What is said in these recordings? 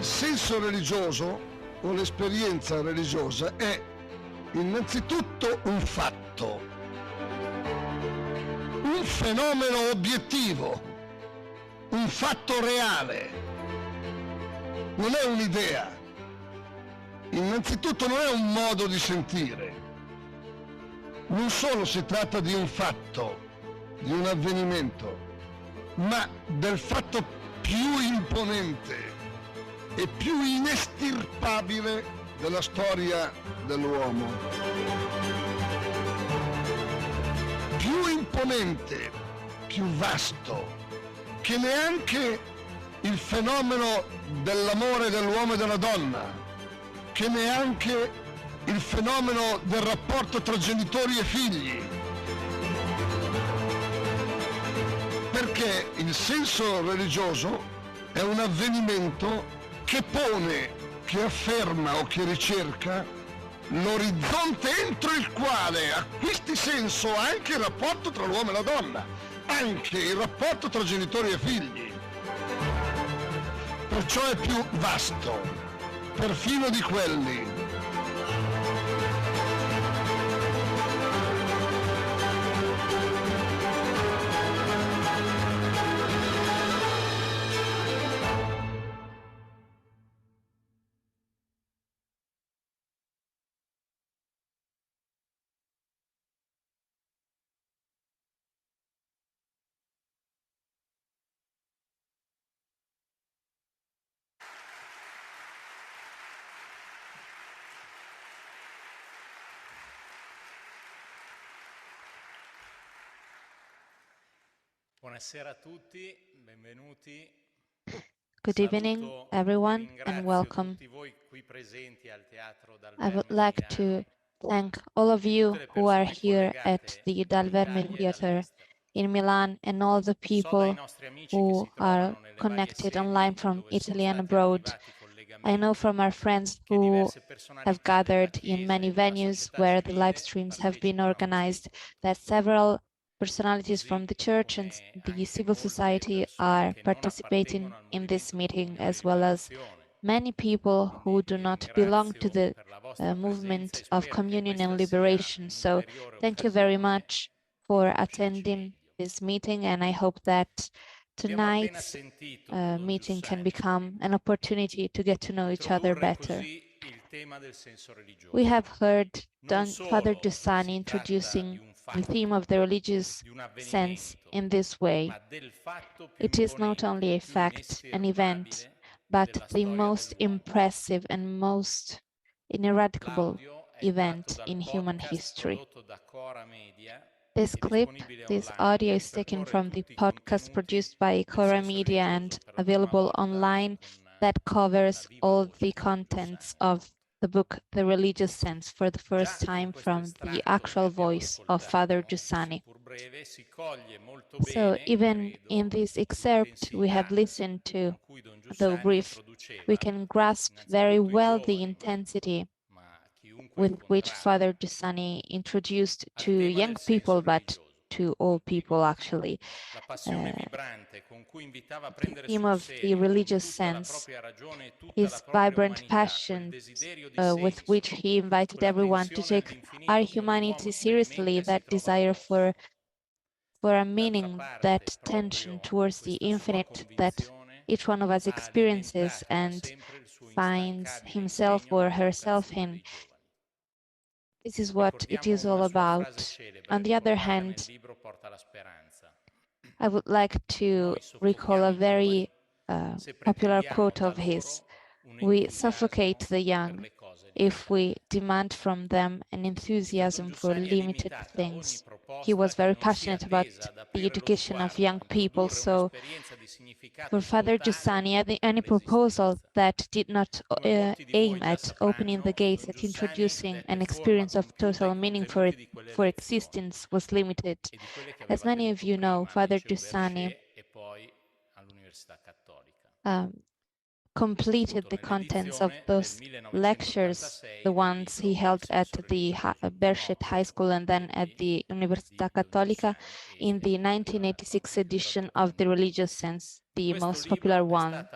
senso religioso o l'esperienza religiosa è innanzitutto un fatto, un fenomeno obiettivo, un fatto reale, non è un'idea, innanzitutto non è un modo di sentire, non solo si tratta di un fatto, di un avvenimento, ma del fatto più imponente e più inestirpabile della storia dell'uomo. Più imponente, più vasto, che neanche il fenomeno dell'amore dell'uomo e della donna, che neanche il fenomeno del rapporto tra genitori e figli. Perché il senso religioso è un avvenimento che pone, che afferma o che ricerca l'orizzonte entro il quale acquisti senso anche il rapporto tra l'uomo e la donna, anche il rapporto tra genitori e figli. Perciò è più vasto, perfino di quelli. Buonasera a tutti, benvenuti. Good evening, everyone, and welcome. I would like to thank all of you who are here at the Dal Verme Theatre in Milan and all the people who are connected online from Italy and abroad. I know from our friends who have gathered in many venues where the live streams have been organized that several personalities from the church and the civil society are participating in this meeting, as well as many people who do not belong to the movement of communion and liberation. So thank you very much for attending this meeting, and I hope that tonight's meeting can become an opportunity to get to know each other better. We have heard Father Giussani introducing the theme of the religious sense in this way. It is not only a fact, an event, but the most impressive and most ineradicable event in human history. This clip, this audio is taken from the podcast produced by Cora Media and available online that covers all the contents of the book The Religious Sense for the first time from the actual voice of Father Giussani. So even in this excerpt we have listened to, though brief, we can grasp very well the intensity with which Father Giussani introduced to young people, but to all people actually, the theme of the religious sense, his vibrant passion with which he invited everyone to take our humanity seriously, that desire for a meaning, that tension towards the infinite that each one of us experiences and finds himself or herself in. This is what it is all about. On the other hand, I would like to recall a very popular quote of his. We suffocate the young if we demand from them an enthusiasm for limited things. He was very passionate about the education of young people, so for Father Giussani, any proposal that did not aim at opening the gates, at introducing an experience of total meaning for existence was limited. As many of you know, Father Giussani completed the contents of those lectures, the ones he held at the Berchet High School and then at the Università Cattolica, in the 1986 edition of The Religious Sense. the most popular one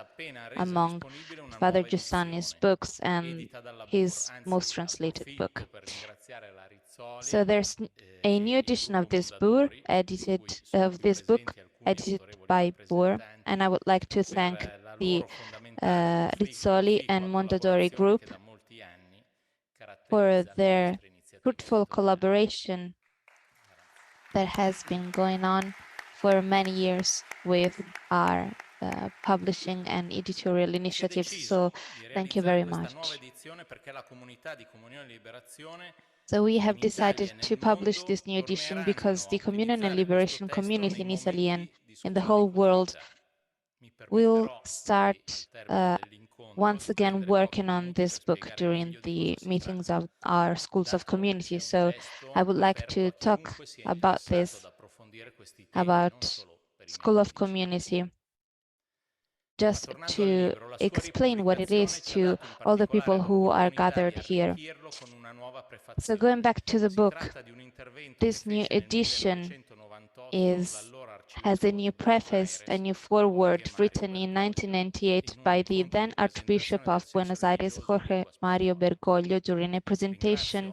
among Father Giussani's books and his most translated book. So there's a new edition of this book edited by Boer, and I would like to thank the Rizzoli and Mondadori group for their fruitful collaboration that has been going on for many years with our publishing and editorial initiatives. So thank you very much. So we have decided to publish this new edition because the Communion and Liberation community in Italy and in the whole world will start once again working on this book during the meetings of our schools of community. So I would like to talk about this, about School of Community, just to explain what it is to all the people who are gathered here. So going back to the book, this new edition has a new preface, a new foreword written in 1998 by the then Archbishop of Buenos Aires, Jorge Mario Bergoglio, during a presentation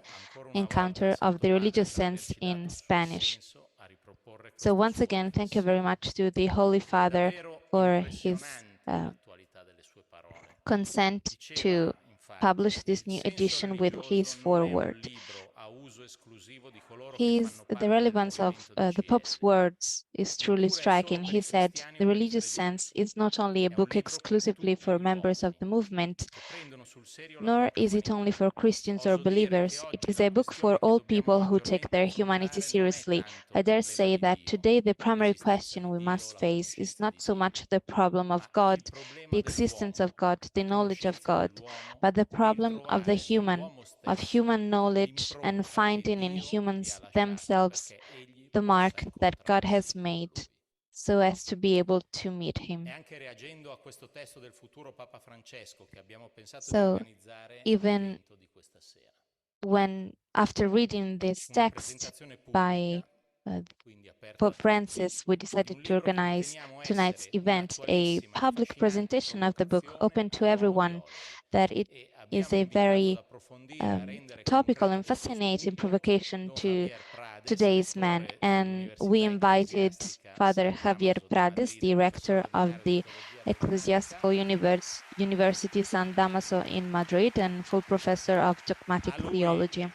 encounter of the religious sense in Spanish. So once again, thank you very much to the Holy Father for his consent to publish this new edition with his foreword. The relevance of the Pope's words is truly striking. He said, "The religious sense is not only a book exclusively for members of the movement, nor is it only for Christians or believers. It is a book for all people who take their humanity seriously. I dare say that today the primary question we must face is not so much the problem of God, the existence of God, the knowledge of God, but the problem of the human, of human knowledge and finding in humans themselves the mark that God has made, so as to be able to meet him." So even after reading this text by Pope Francis, we decided to organize tonight's event, a public presentation of the book open to everyone, that it is a very topical and fascinating provocation to today's man. And we invited Father Javier Prades, the rector of the Ecclesiastical University San Damaso in Madrid and full professor of dogmatic theology.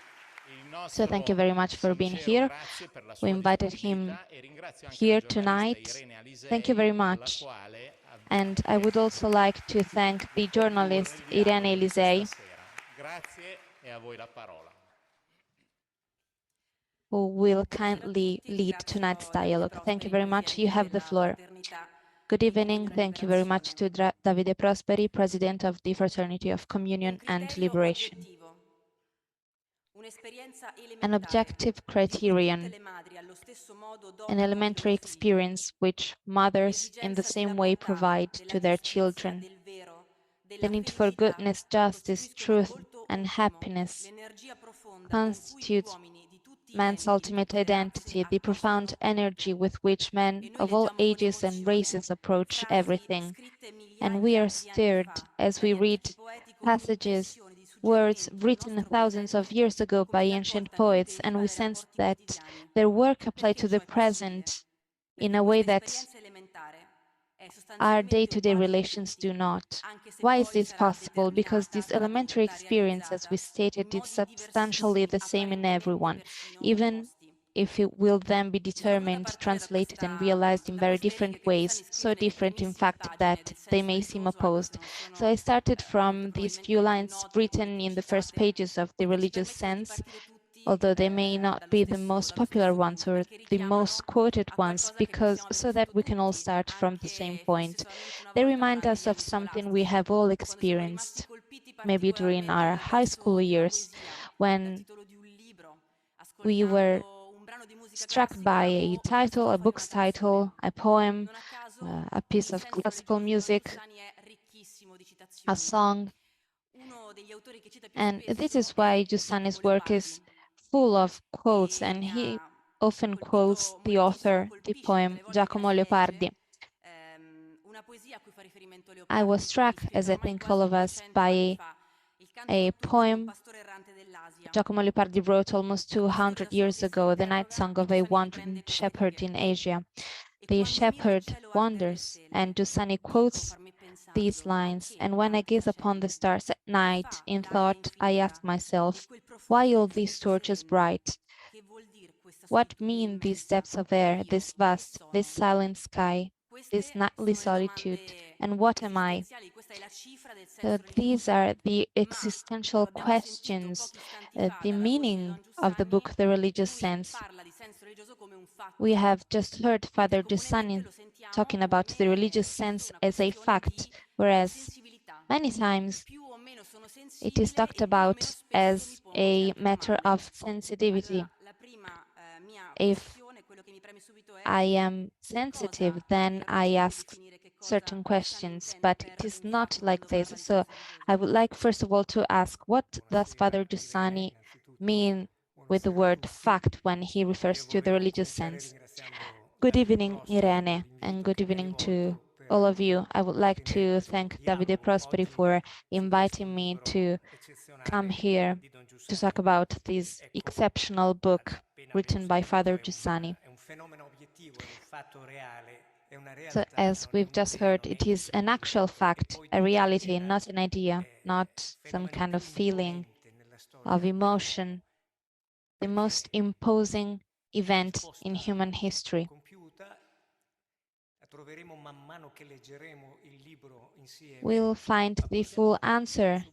So thank you very much for being here. We invited him here tonight. Thank you very much. And I would also like to thank the journalist Irene Elisei, who will kindly lead tonight's dialogue. Thank you very much. You have the floor. Good evening. Thank you very much to Davide Prosperi, President of the Fraternity of Communion and Liberation. An objective criterion, an elementary experience which mothers in the same way provide to their children. The need for goodness, justice, truth, and happiness constitutes man's ultimate identity, the profound energy with which men of all ages and races approach everything. And we are stirred as we read passages, words written thousands of years ago by ancient poets, and we sense that their work applied to the present in a way that our day-to-day relations do not. Why is this possible? Because this elementary experience, as we stated, is substantially the same in everyone, even if it will then be determined, translated, and realized in very different ways, so different, in fact, that they may seem opposed. So I started from these few lines written in the first pages of The Religious Sense, although they may not be the most popular ones or the most quoted ones, so that we can all start from the same point. They remind us of something we have all experienced, maybe during our high school years, when we were struck by a title, a book's title, a poem, a piece of classical music, a song. And this is why Giussani's work is full of quotes, and he often quotes the author, the poem Giacomo Leopardi. I was struck, as I think all of us, by a poem Giacomo Leopardi wrote almost 200 years ago, the night song of a wandering shepherd in Asia. The shepherd wanders, and Giussani quotes these lines, and when I gaze upon the stars at night, in thought I ask myself, why all these torches bright? What mean these depths of air, this vast, this silent sky, this nightly solitude, and what am I? So these are the existential questions, the meaning of the book, The Religious Sense. We have just heard Father Giussani talking about the religious sense as a fact, whereas many times it is talked about as a matter of sensitivity. If I am sensitive, then I ask certain questions, but it is not like this. So I would like, first of all, to ask, what does Father Giussani mean with the word fact when he refers to the religious sense? Good evening, Irene, and good evening to all of you. I would like to thank Davide Prosperi for inviting me to come here to talk about this exceptional book written by Father Giussani. So as we've just heard, it is an actual fact, a reality, not an idea, not some kind of feeling of emotion, the most imposing event in human history. We'll find the full answer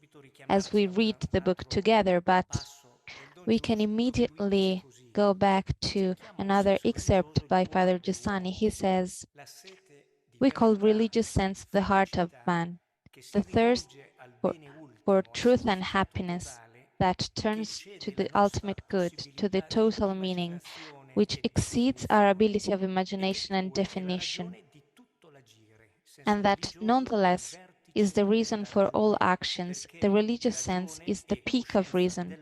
as we read the book together, but we can immediately go back to another excerpt by Father Giussani. He says, we call religious sense the heart of man, the thirst for truth and happiness that turns to the ultimate good, to the total meaning, which exceeds our ability of imagination and definition, and that nonetheless is the reason for all actions. The religious sense is the peak of reason,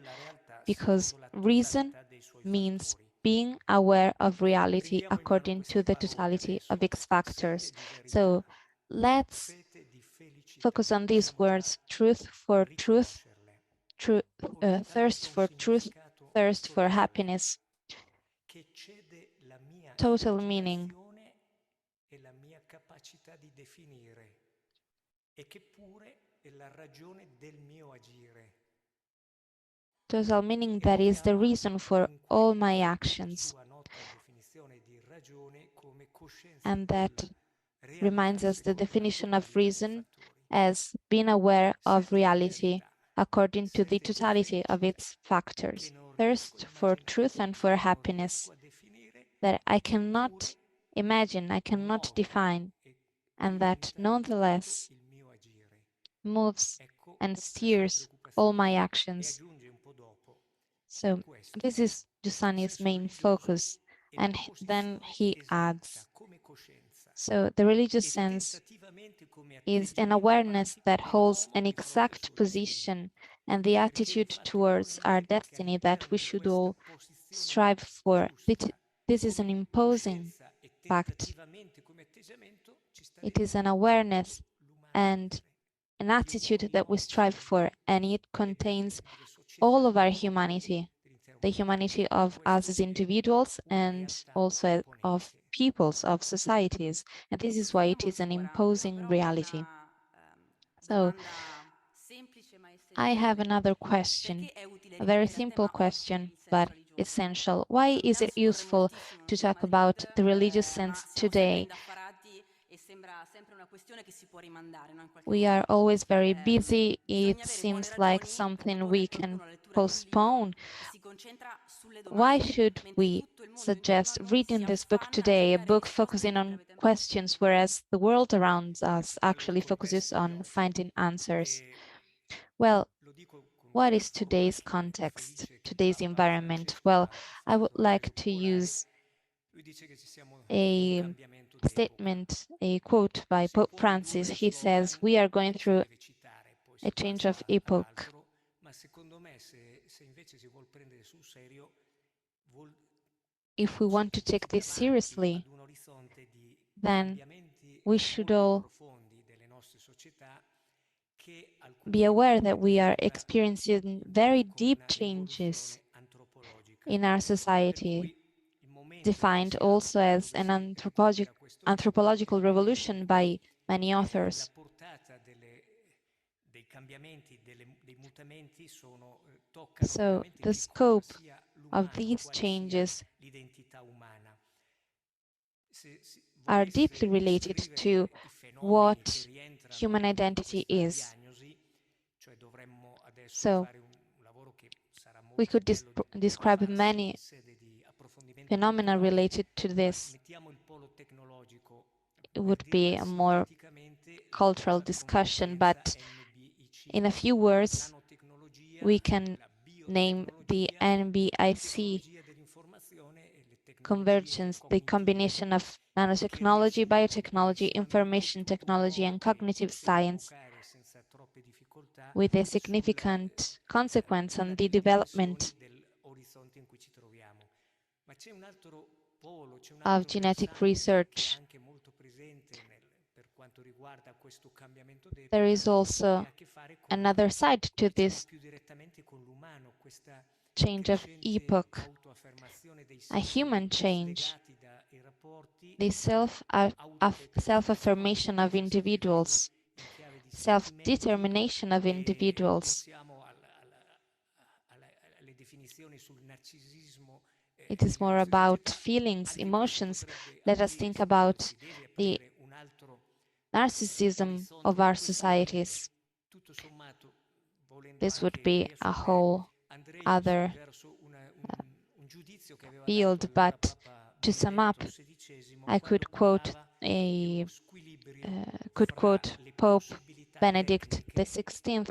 because reason means being aware of reality according to the totality of its factors. So let's focus on these words: truth for truth, thirst for truth, thirst for happiness, total meaning. Total meaning that is the reason for all my actions, and that reminds us the definition of reason as being aware of reality according to the totality of its factors. Thirst for truth and for happiness that I cannot imagine, I cannot define, and that nonetheless moves and steers all my actions. So this is Giussani's main focus, and then he adds, so the religious sense is an awareness that holds an exact position and the attitude towards our destiny that we should all strive for. This is an imposing fact. It is an awareness and an attitude that we strive for, and it contains all of our humanity, the humanity of us as individuals and also of peoples, of societies. And this is why it is an imposing reality. So I have another question, a very simple question, but essential. Why is it useful to talk about the religious sense today? We are always very busy. It seems like something we can postpone. Why should we suggest reading this book today, a book focusing on questions, whereas the world around us actually focuses on finding answers? Well, what is today's context, today's environment? Well, I would like to use a statement, a quote by Pope Francis. He says, we are going through a change of epoch. if we want to take this seriously, then we should all be aware that we are experiencing very deep changes in our society, defined also as an anthropological revolution by many authors. So the scope of these changes are deeply related to what human identity is. So we could describe many phenomena related to this. It would be a more cultural discussion, but in a few words, we can name the NBIC convergence, the combination of nanotechnology, biotechnology, information technology, and cognitive science, with a significant consequence on the development of genetic research. There is also another side to this change of epoch, a human change, the self-affirmation of individuals, self-determination of individuals. It is more about feelings, emotions. Let us think about the narcissism of our societies. This would be a whole other field, but to sum up, I could quote Pope Benedict XVI,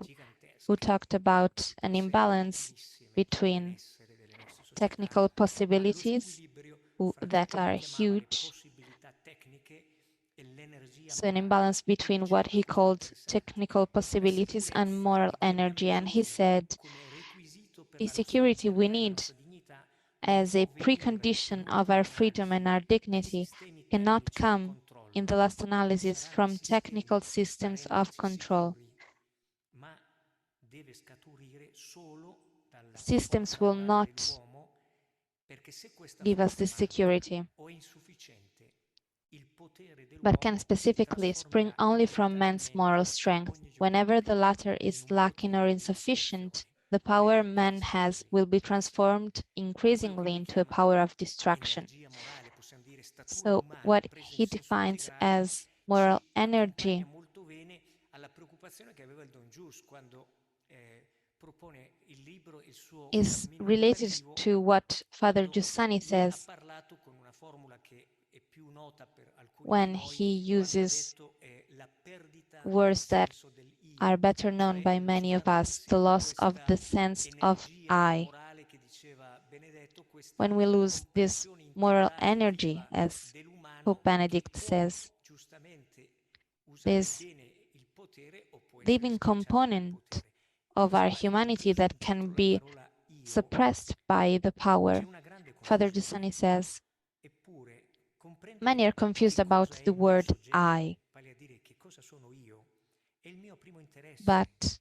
who talked about an imbalance between technical possibilities that are huge. So an imbalance between what he called technical possibilities and moral energy. And he said, the security we need as a precondition of our freedom and our dignity cannot come in the last analysis from technical systems of control. Systems will not give us this security, but can specifically spring only from man's moral strength. Whenever the latter is lacking or insufficient, the power man has will be transformed increasingly into a power of destruction. So what he defines as moral energy is related to what Father Giussani says when he uses words that are better known by many of us, the loss of the sense of I. When we lose this moral energy, as Pope Benedict says, this living component of our humanity that can be suppressed by the power. Father Giussani says, many are confused about the word I, but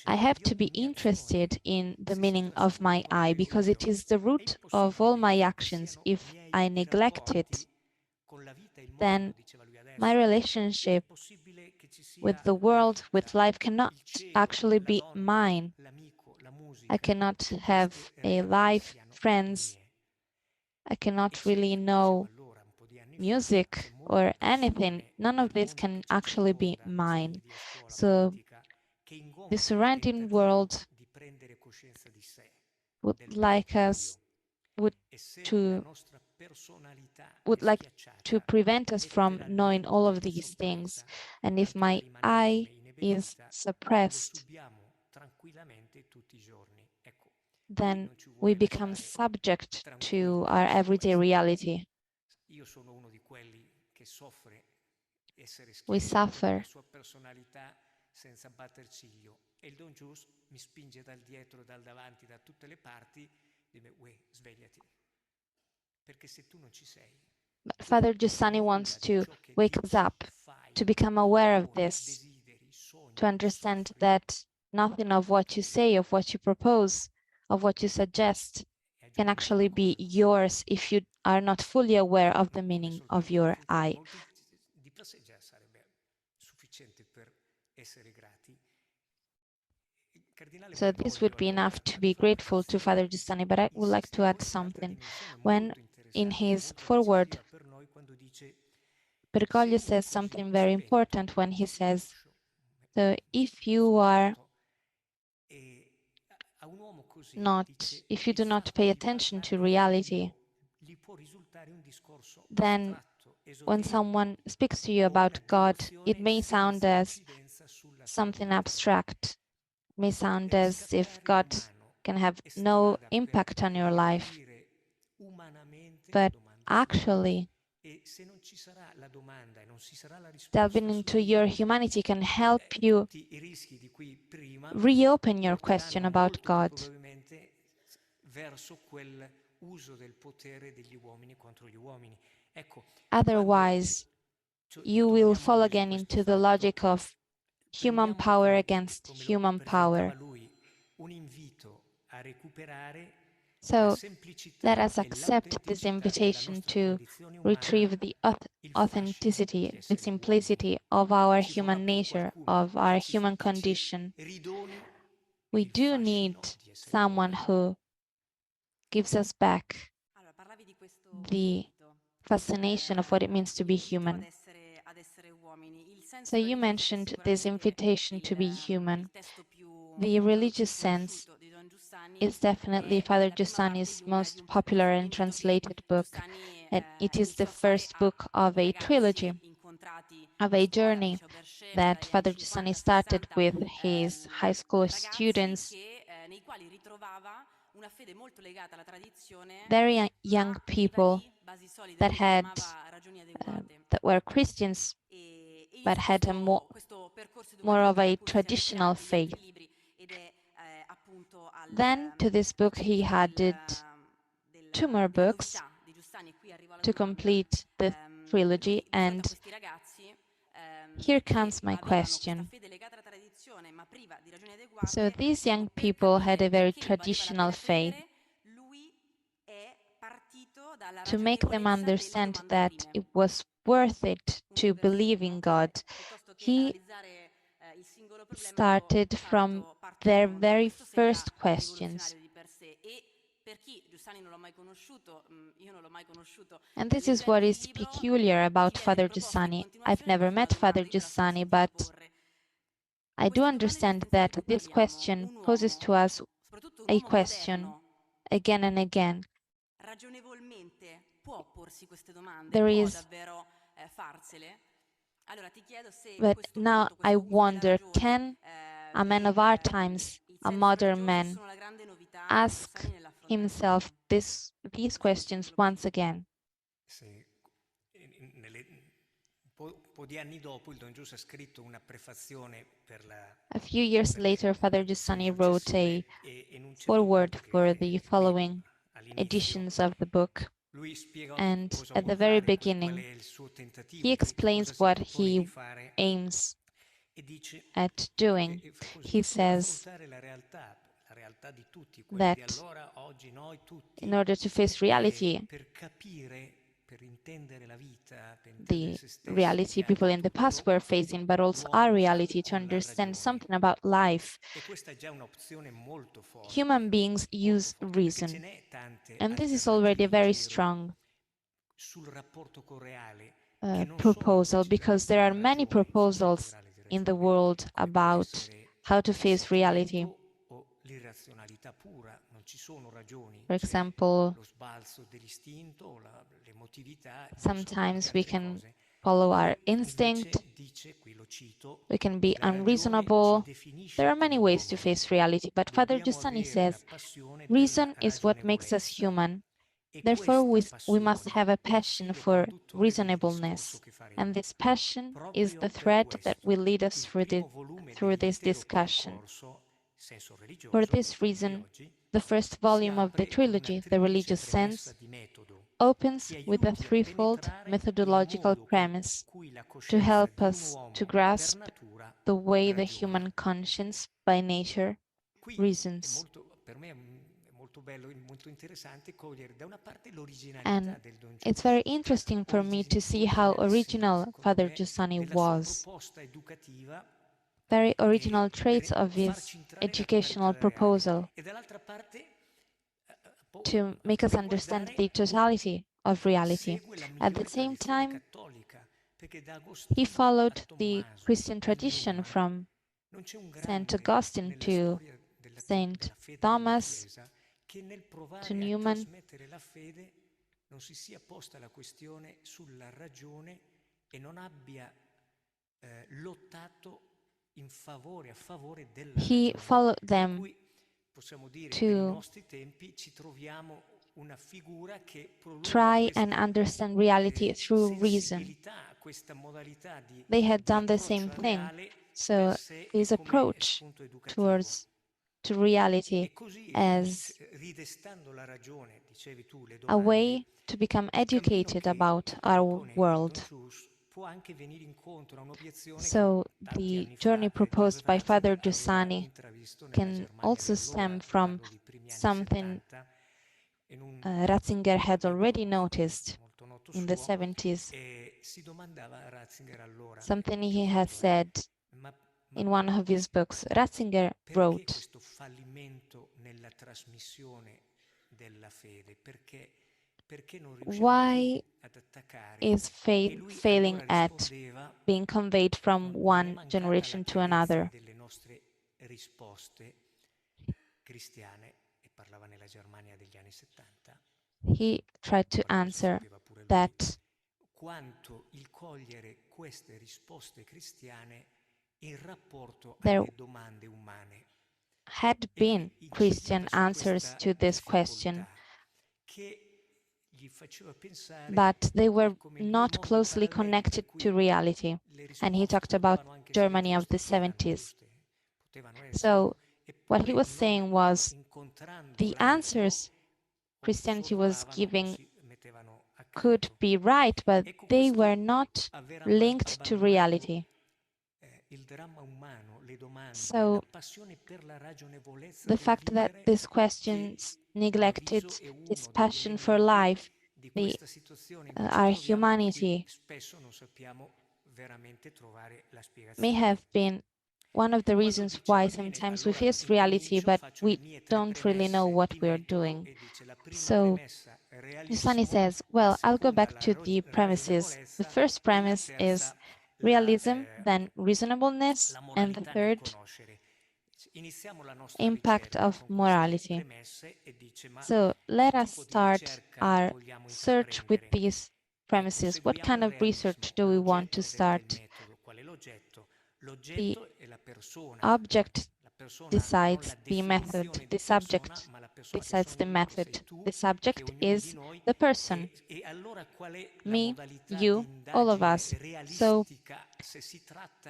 I have to be interested in the meaning of my I because it is the root of all my actions. If I neglect it, then my relationship with the world, with life, cannot actually be mine. I cannot have a life, friends. I cannot really know music or anything. None of this can actually be mine. So the surrounding world would like to prevent us from knowing all of these things. And if my I is suppressed, then we become subject to our everyday reality. We suffer. But Father Giussani wants to wake us up, to become aware of this, to understand that nothing of what you say, of what you propose, of what you suggest can actually be yours if you are not fully aware of the meaning of your I. So this would be enough to be grateful to Father Giussani, but I would like to add something. When in his foreword, Bergoglio says something very important when he says, so if you do not pay attention to reality, then when someone speaks to you about God, it may sound as something abstract, may sound as if God can have no impact on your life. But actually, delving into your humanity can help you reopen your question about God. Otherwise, you will fall again into the logic of human power against human power. So let us accept this invitation to retrieve the authenticity, the simplicity of our human nature, of our human condition. We do need someone who gives us back the fascination of what it means to be human. So you mentioned this invitation to be human. The religious sense is definitely Father Giussani's most popular and translated book, and it is the first book of a trilogy, of a journey that Father Giussani started with his high school students, very young people that were Christians but had a more of a traditional faith. Then to this book he added 2 more books to complete the trilogy, and here comes my question. So these young people had a very traditional faith. To make them understand that it was worth it to believe in God, he started from their very first questions. And this is what is peculiar about Father Giussani. I've never met Father Giussani, but I do understand that this question poses to us a question again and again. But now I wonder, can a man of our times, a modern man, ask himself these questions once again? A few years later, Father Giussani wrote a foreword for the following editions of the book. And at the very beginning, he explains what he aims at doing. He says that in order to face reality, the reality people in the past were facing, but also our reality, to understand something about life, human beings use reason. And this is already a very strong proposal, because there are many proposals in the world about how to face reality. For example, sometimes we can follow our instinct, we can be unreasonable. There are many ways to face reality, but Father Giussani says, reason is what makes us human. Therefore, we must have a passion for reasonableness, and this passion is the thread that will lead us through this discussion. For this reason, the first volume of the trilogy, The Religious Sense, opens with a threefold methodological premise to help us to grasp the way the human conscience by nature reasons. And it's very interesting for me to see how original Father Giussani was. Very original traits of his educational proposal to make us understand the totality of reality. At the same time, he followed the Christian tradition from St. Augustine to St. Thomas to Newman. Non si sia posta la questione sulla ragione e non abbia lottato in favore, a favore della ragione. He followed them possiamo dire to nei nostri tempi ci troviamo una figura che try and understand reality through reason. They had done the same thing. So his approach towards to reality as a way to become educated about our world. So the journey proposed by Father Giussani can also stem from something Ratzinger had already noticed in the 70s, something he had said in one of his books. Ratzinger wrote, why is faith failing at being conveyed from one generation to another? He tried to answer that there had been Christian answers to this question, but they were not closely connected to reality. And he talked about Germany of the 70s. So what he was saying was the answers Christianity was giving could be right, but they were not linked to reality. So the fact that these questions neglected this passion for life, our humanity, may have been one of the reasons why sometimes we face reality, but we don't really know what we're doing. So Giussani says, well, I'll go back to the premises. The first premise is realism, then reasonableness, and the third, impact of morality. So let us start our search with these premises. What kind of research do we want to start? The object decides the method. The subject decides the method. The subject is the person. Me, you, all of us. So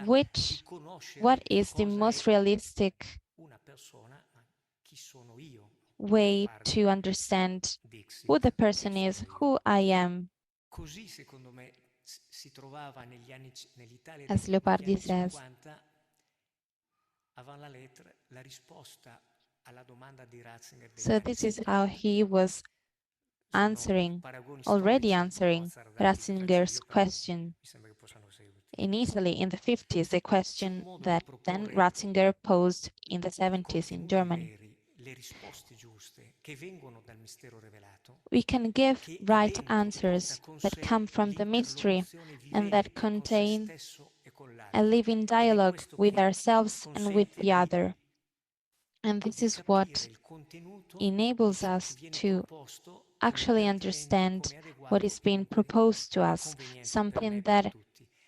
what is the most realistic way to understand who the person is, who I am? As Leopardi says, so this is how he was already answering Ratzinger's question in Italy in the 50s, a question that then Ratzinger posed in the 70s in Germany. We can give right answers that come from the mystery and that contain a living dialogue with ourselves and with the other. And this is what enables us to actually understand what is being proposed to us, something that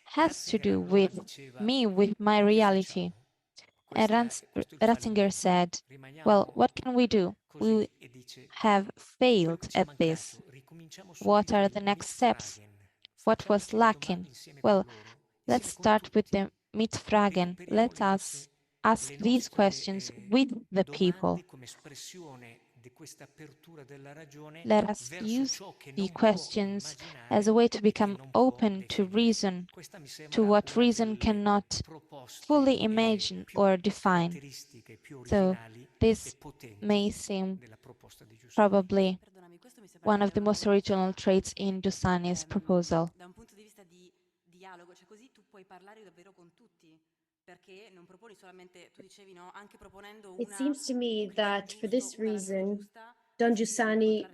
has to do with me, with my reality. And Ratzinger said, well, what can we do? We have failed at this. What are the next steps? What was lacking? Well, let's start with the Mitfragen. Let us ask these questions with the people. Let us use the questions as a way to become open to reason, to what reason cannot fully imagine or define. So this may seem probably one of the most original traits in Giussani's proposal. It seems to me that for this reason, Don Giussani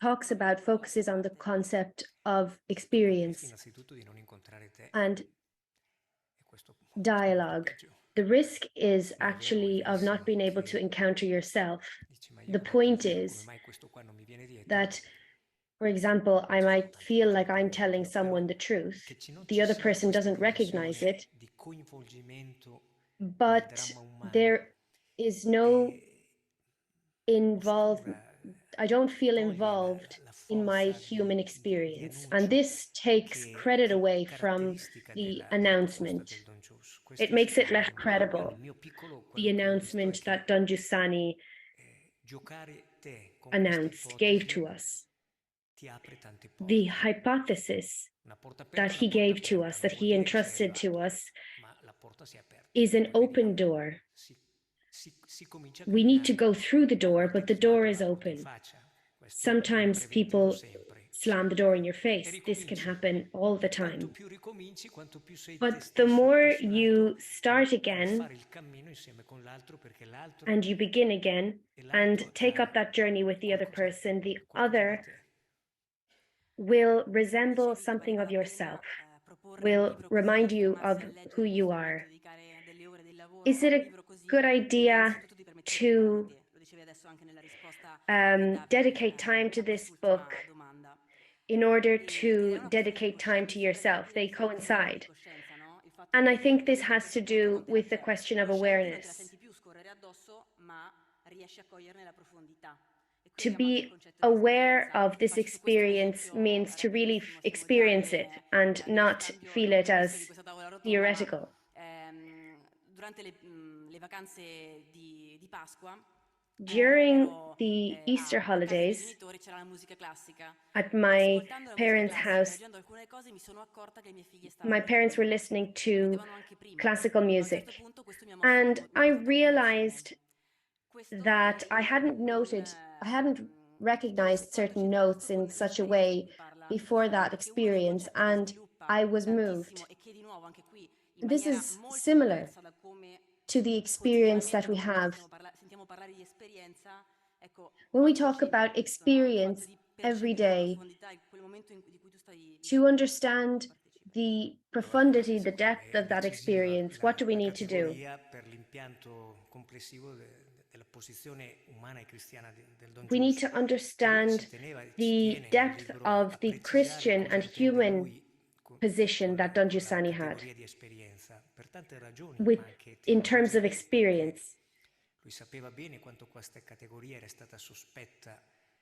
focuses on the concept of experience and dialogue. The risk is actually of not being able to encounter yourself. The point is that, for example, I might feel like I'm telling someone the truth. The other person doesn't recognize it, but there is no involvement. I don't feel involved in my human experience. And this takes credit away from the announcement. It makes it less credible, the announcement that Don Giussani gave to us. The hypothesis that he gave to us, that he entrusted to us, is an open door. We need to go through the door, but the door is open. Sometimes people slam the door in your face. This can happen all the time. But the more you start again and you begin again and take up that journey with the other person, the other will resemble something of yourself, will remind you of who you are. Is it a good idea to dedicate time to this book in order to dedicate time to yourself? They coincide. And I think this has to do with the question of awareness. To be aware of this experience means to really experience it and not feel it as theoretical. During the Easter holidays, at my parents' house, my parents were listening to classical music, and I realized that I hadn't recognized certain notes in such a way before that experience, and I was moved. This is similar to the experience that we have. When we talk about experience every day, to understand the profundity, the depth of that experience, what do we need to do? We need to understand the depth of the Christian and human position that Don Giussani had in terms of experience.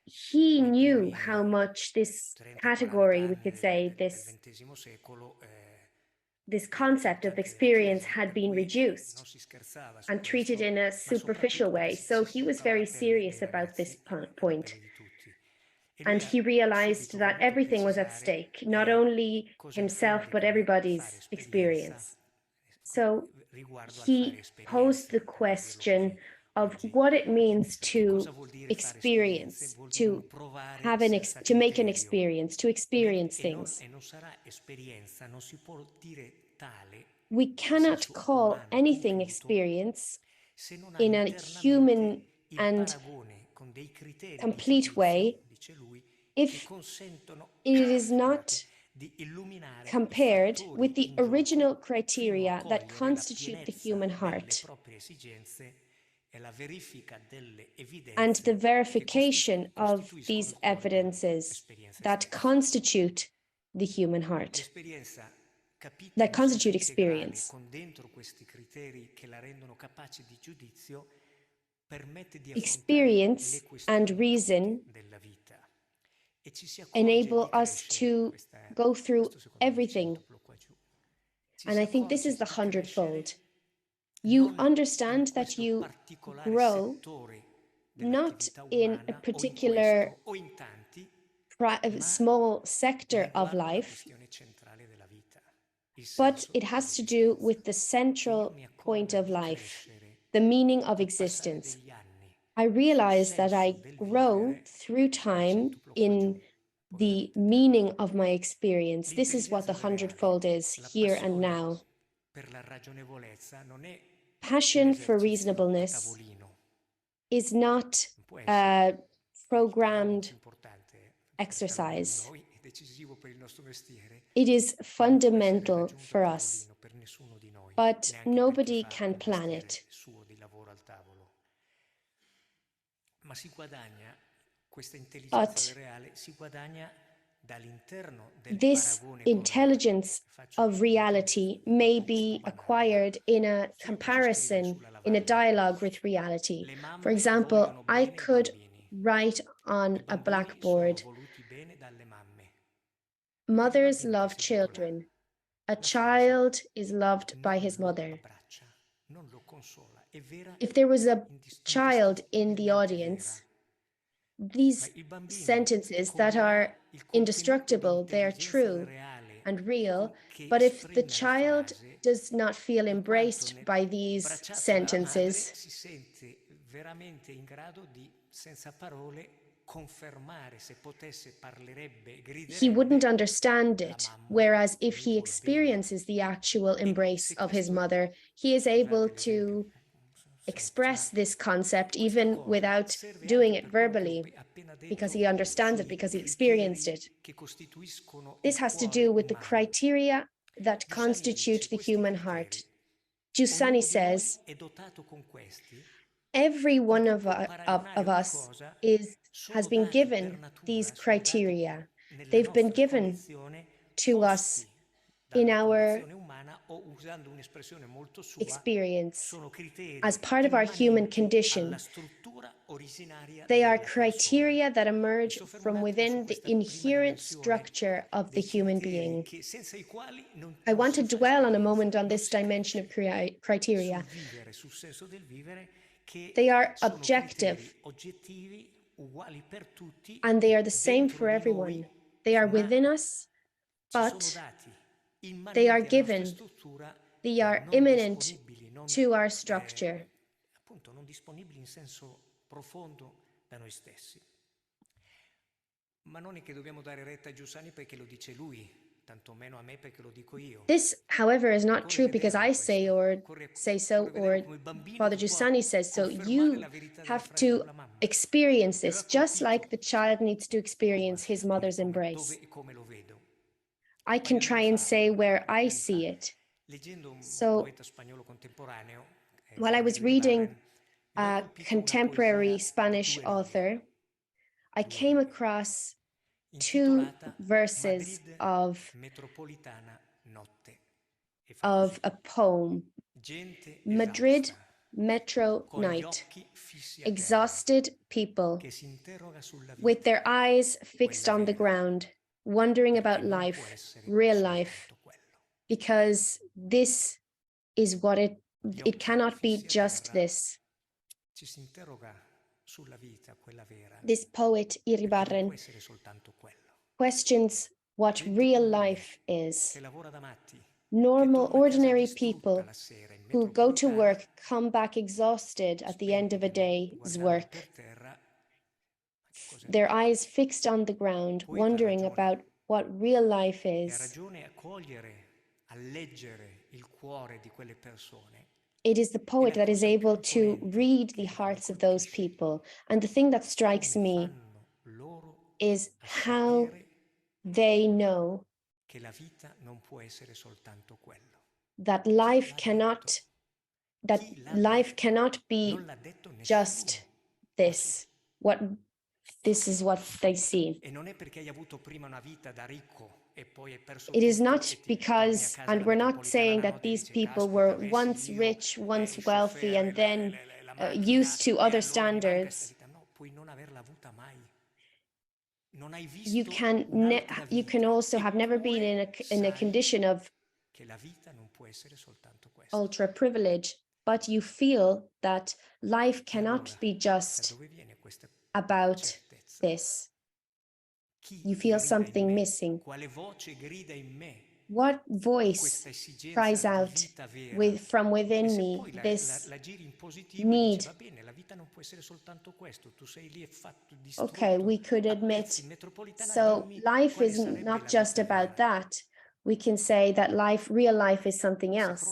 He knew how much this category, we could say, this concept of experience had been reduced and treated in a superficial way. So he was very serious about this point. And he realized that everything was at stake, not only himself, but everybody's experience. So he posed the question of what it means to experience, to make an experience, to experience things. We cannot call anything experience in a human and complete way if it is not compared with the original criteria that constitute the human heart and the verification of these evidences that constitute the human heart, that constitute experience. Experience and reason enable us to go through everything. And I think this is the hundredfold. You understand that you grow not in a particular small sector of life, but it has to do with the central point of life, the meaning of existence. I realize that I grow through time in the meaning of my experience. This is what the hundredfold is, here and now. Passion for reasonableness is not a programmed exercise. It is fundamental for us, but nobody can plan it. But this intelligence of reality may be acquired in a comparison, in a dialogue with reality. For example, I could write on a blackboard, "Mothers love children. A child is loved by his mother." If there was a child in the audience, these sentences that are indestructible, they're true and real, but if the child does not feel embraced by these sentences, he wouldn't understand it. Whereas if he experiences the actual embrace of his mother, he is able to express this concept even without doing it verbally, because he understands it, because he experienced it. This has to do with the criteria that constitute the human heart. Giussani says, every one of us has been given these criteria. They've been given to us in our experience as part of our human condition. They are criteria that emerge from within the inherent structure of the human being. I want to dwell on a moment on this dimension of criteria. They are objective, and they are the same for everyone. They are within us, but they are given, they are immanent to our structure. This, however, is not true because I say so, or Father Giussani says so. You have to experience this, just like the child needs to experience his mother's embrace. I can try and say where I see it. So, while I was reading a contemporary Spanish author, I came across two verses of a poem. Madrid Metro Night. Exhausted people with their eyes fixed on the ground, wondering about life, real life, because this is what it cannot be just this. This poet, Iribarren, questions what real life is. Normal, ordinary people who go to work come back exhausted at the end of a day's work, their eyes fixed on the ground, wondering about what real life is. It is the poet that is able to read the hearts of those people. And the thing that strikes me is how they know that life cannot be just this. This is what they see. It is not because, and we're not saying that these people were once rich, once wealthy, and then used to other standards. You can also have never been in a condition of ultra privilege, but you feel that life cannot be just about this. You feel something missing. What voice cries out from within me this need? Okay, we could admit, so life is not just about that. We can say that real life is something else.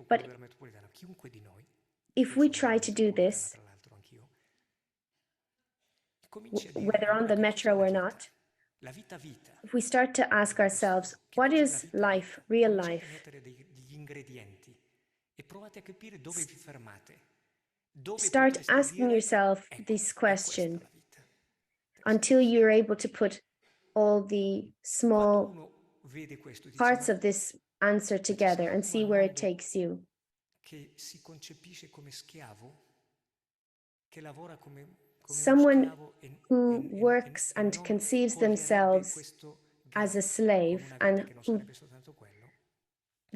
But if we try to do this, whether on the metro or not, if we start to ask ourselves, what is life, real life? Start asking yourself this question until you're able to put all the small parts of this answer together and see where it takes you. Someone who works and conceives themselves as a slave and who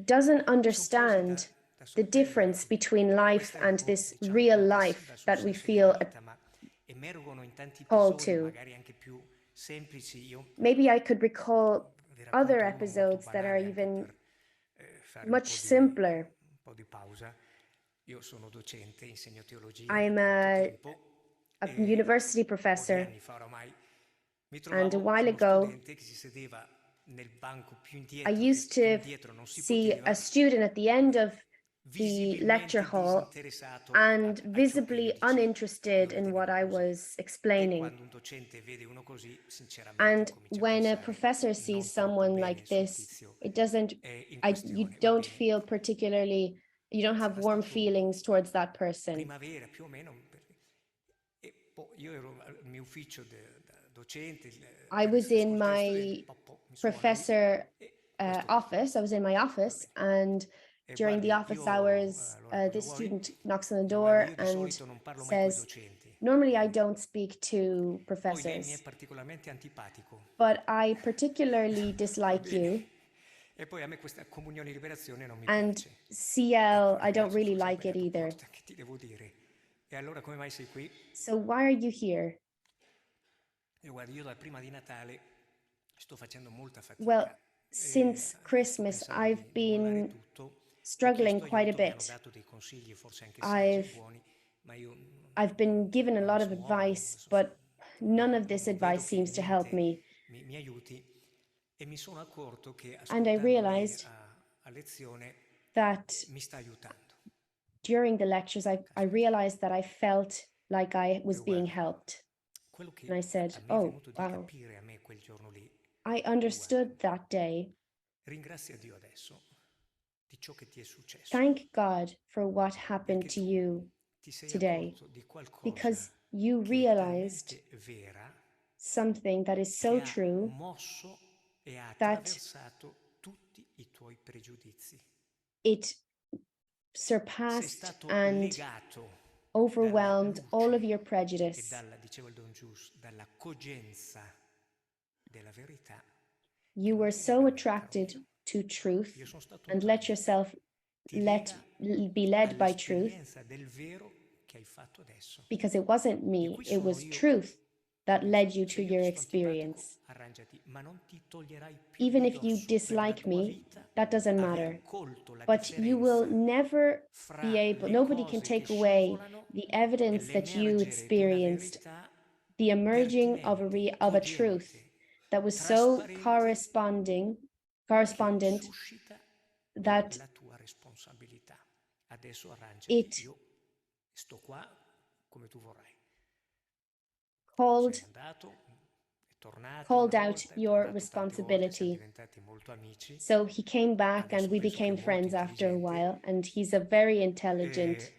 doesn't understand the difference between life and this real life that we feel called to. Maybe I could recall other episodes that are even much simpler. I'm a university professor, and a while ago, I used to see a student at the end of the lecture hall and visibly uninterested in what I was explaining. And when a professor sees someone like this, you don't feel particularly, you don't have warm feelings towards that person. I was in my professor office. I was in my office, and during the office hours, this student knocks on the door and says, "Normally, I don't speak to professors, but I particularly dislike you. And CL, I don't really like it either. So why are you here?" Well, since Christmas, I've been struggling quite a bit. I've been given a lot of advice, but none of this advice seems to help me. And I realized that during the lectures, I realized that I felt like I was being helped. And I said, "Oh, wow. I understood that day. Thank God for what happened to you today, because you realized something that is so true that it surpassed and overwhelmed all of your prejudice. You were so attracted to truth and let yourself be led by truth, because it wasn't me, it was truth that led you to your experience. Even if you dislike me, that doesn't matter. But you will never be able, nobody can take away the evidence that you experienced, the emerging of a truth that was so correspondent that it called out your responsibility. So he came back and we became friends after a while, and he's a very intelligent,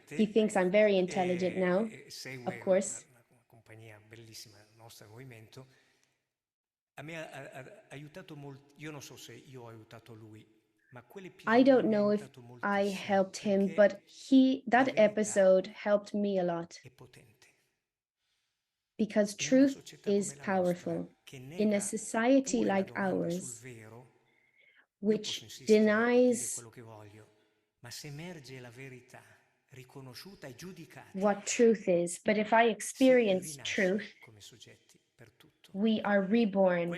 he thinks I'm very intelligent now, of course. I don't know if I helped him, but that episode helped me a lot. Because truth is powerful. In a society like ours, which denies what truth is. But if I experience truth, we are reborn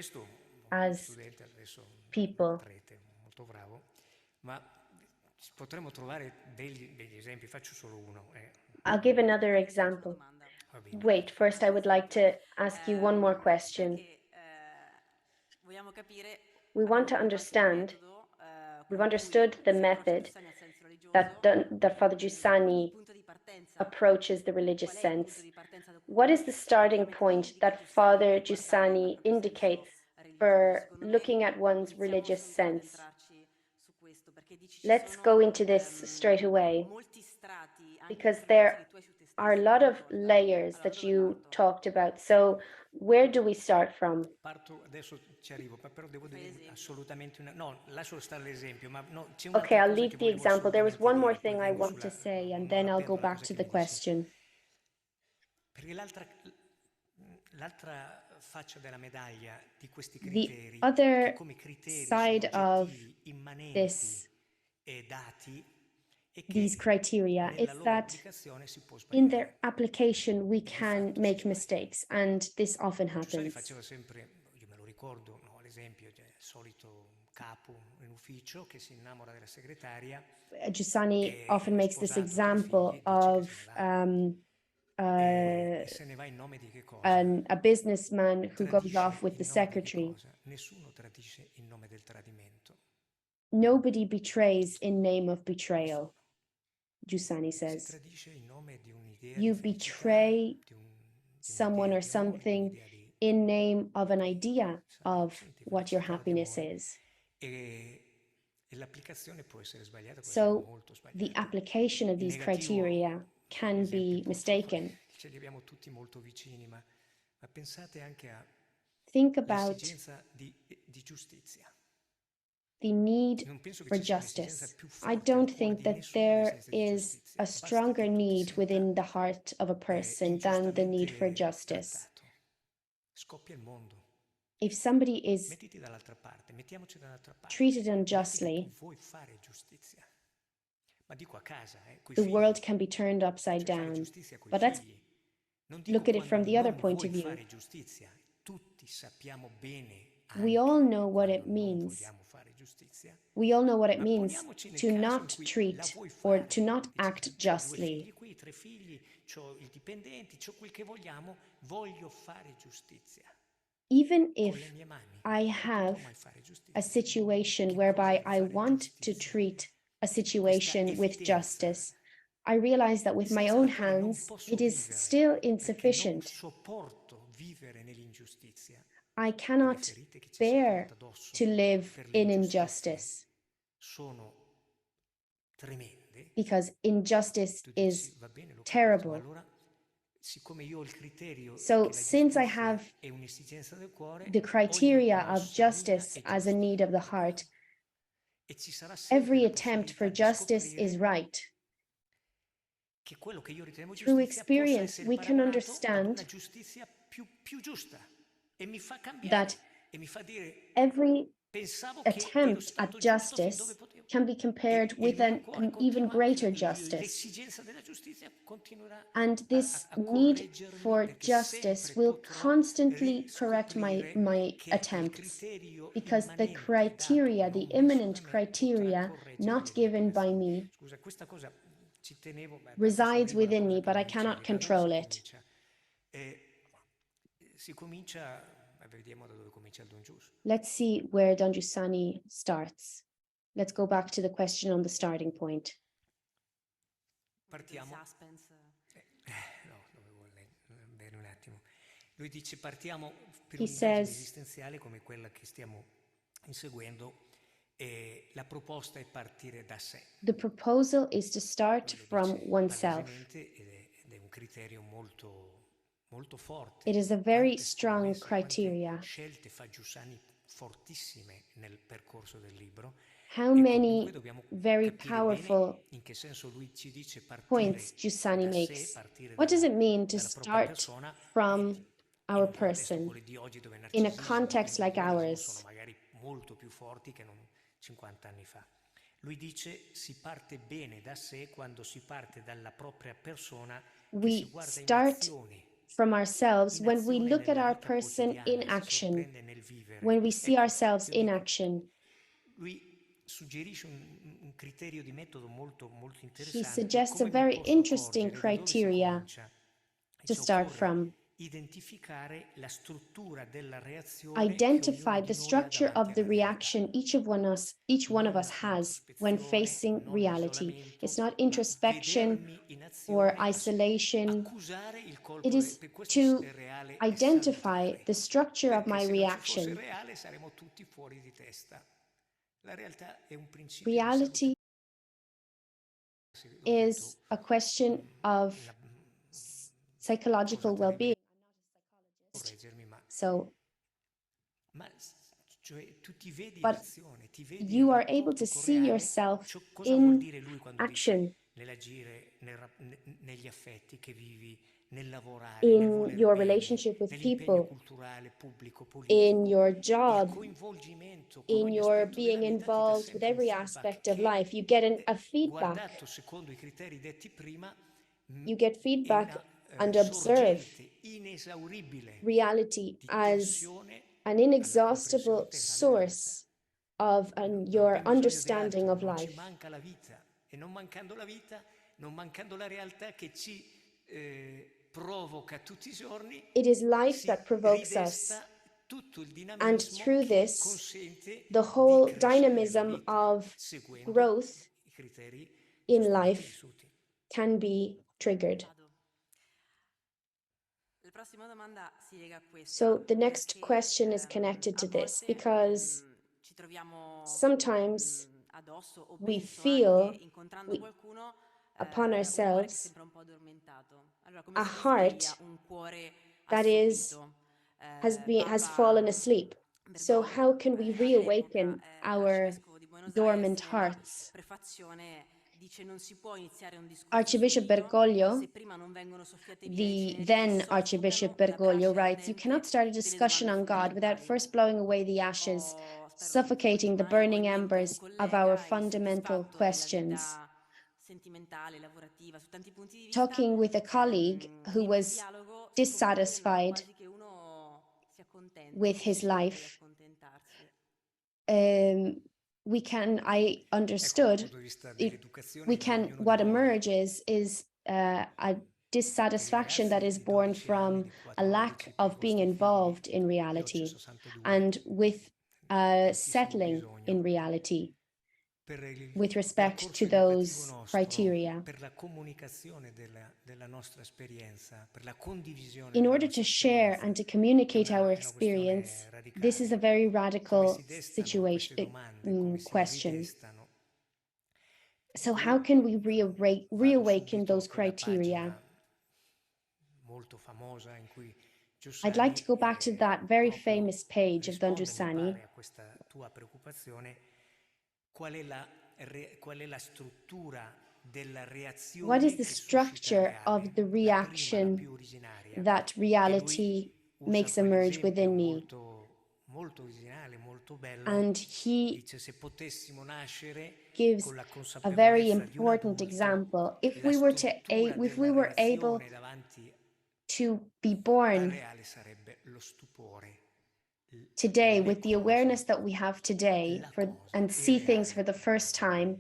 as people. I'll give another example. Wait, first I would like to ask you one more question. We want to understand, we've understood the method that Father Giussani approaches the religious sense. What is the starting point that Father Giussani indicates for looking at one's religious sense? Let's go into this straight away, because there are a lot of layers that you talked about. So where do we start from? Okay, I'll leave the example. There was one more thing I want to say, and then I'll go back to the question. The other side of these criteria is that in their application we can make mistakes, and this often happens. Giussani often makes this example of a businessman who goes off with the secretary. Nobody betrays in name of betrayal, Giussani says. You betray someone or something in name of an idea of what your happiness is. So the application of these criteria can be mistaken. Think about the need for justice. I don't think that there is a stronger need within the heart of a person than the need for justice. If somebody is treated unjustly, the world can be turned upside down. But let's look at it from the other point of view. We all know what it means. We all know what it means to not treat or to not act justly. Even if I have a situation whereby I want to treat a situation with justice, I realize that with my own hands, it is still insufficient. I cannot bear to live in injustice, because injustice is terrible. So since I have the criteria of justice as a need of the heart, every attempt for justice is right. Through experience, we can understand that every attempt at justice can be compared with an even greater justice. And this need for justice will constantly correct my attempts, because the criteria, the immanent criteria not given by me, resides within me, but I cannot control it. Let's see where Don Giussani starts. Let's go back to the question on the starting point. He says, the proposal is to start from oneself. It is a very strong criteria. How many very powerful points Giussani makes. What does it mean to start from our person in a context like ours? Lui dice si parte bene da sé quando si parte dalla propria persona che si We guarda in start azione. from ourselves In when we azione look at nella our vita person in quotidiana, si action, sorprende nel vivere. when we see Ecco, ourselves io in dico, action. lui suggerisce un criterio di metodo molto He interessante. suggests a Come mi very posso interesting accorgere da dove si criteria comincia? to Cioè, start occorre from. identificare la struttura della reazione che ognuno Identify di the noi ha structure davanti of the alla realtà. reaction each one of us Non has when l'introspezione, facing non reality. l'isolamento, It's not ma introspection vedermi in or azione, isolation. accusare il It colpo, is per questo to è reale e identify salutare. the structure of Perché my se non ci fosse reaction. reale saremmo tutti fuori di testa. La realtà è un principio di Reality salute. is a question of psychological well-being. So, Cioè, tu ti vedi in but azione, ti vedi in you are able rapporto to con see reale. yourself Cosa vuol in dire lui quando action, dice nell'agire, negli affetti che vivi, nel lavorare, nel in voler your bene, relationship with nell'impegno people, culturale, pubblico, in politico? your Il job, coinvolgimento con in ogni your aspetto della being vita ti dà involved with sempre un every feedback aspect of che, life. You get a feedback. guardato secondo i criteri detti prima, You get è feedback una and observe sorgente inesauribile reality di as tensione an alla comprensione inexhaustible intera, alla realtà. source of Non your abbiamo bisogno di understanding altro, of non ci life. manca la vita. E non mancando la vita, non mancando la realtà che ci provoca tutti i giorni, It is life si that provokes us. ridesta tutto il And dinamismo through che this, consente the di whole crescere nella dynamism vita, of seguendo growth i criteri in giustamente life vissuti. can be triggered. La prossima domanda si lega a questa. So the next Perché, question is connected to a this volte, because ci troviamo sometimes addosso o we penso anche feel incontrando qualcuno upon un cuore che ourselves sembra un po' addormentato. Allora, come a si risveglia heart un cuore that assopito? has Papa fallen asleep. So Bergoglio, how can we all'epoca reawaken our arcivescovo di Buenos Aires, dormant nella hearts? prefazione dice non si può iniziare un discorso Archbishop spirito Bergoglio, se prima non vengono soffiate via le the ceneri che then soffocano Archbishop la Bergoglio, brace writes, "You cannot ardente start a delle discussion domande on God without fondamentali." first blowing away the ashes, Spero di suffocating the continuare. burning Ho in mente un embers of our collega fundamental insoddisfatto della questions." vita sentimentale, lavorativa, su tanti punti di vista. Talking with a colleague who In un was dialogo si conclude dissatisfied quasi che uno si accontenti with o his sceglie di life, accontentarsi. I understood, what emerges is a dissatisfaction that is born from a lack of being involved in reality and with settling in reality with respect to those criteria. Per la comunicazione della nostra esperienza, per la condivisione In della order nostra to share esperienza, and to communicate è our una questione experience, radicale. this is a very Come radical si destano queste domande, come si question. ridestano? So Io how can we vado reawaken subito a those quella criteria? pagina molto famosa in cui I'd like to go Giussani back to that very proprio famous page of Don risponde, mi Giussani. pare, a questa tua preoccupazione. Qual è la struttura della What is reazione the che suscita il structure of reale? the La prima, la reaction più originaria. that E lui reality usa makes emerge quell'esempio within me? molto originale, molto bello. And he Dice: se potessimo nascere gives con la a very consapevolezza di un important adulto, example. If la we struttura if we della were able reazione davanti to be al born reale sarebbe lo stupore. today Le with the cose, awareness that we have today la cosa, and il see things reale. for the first time,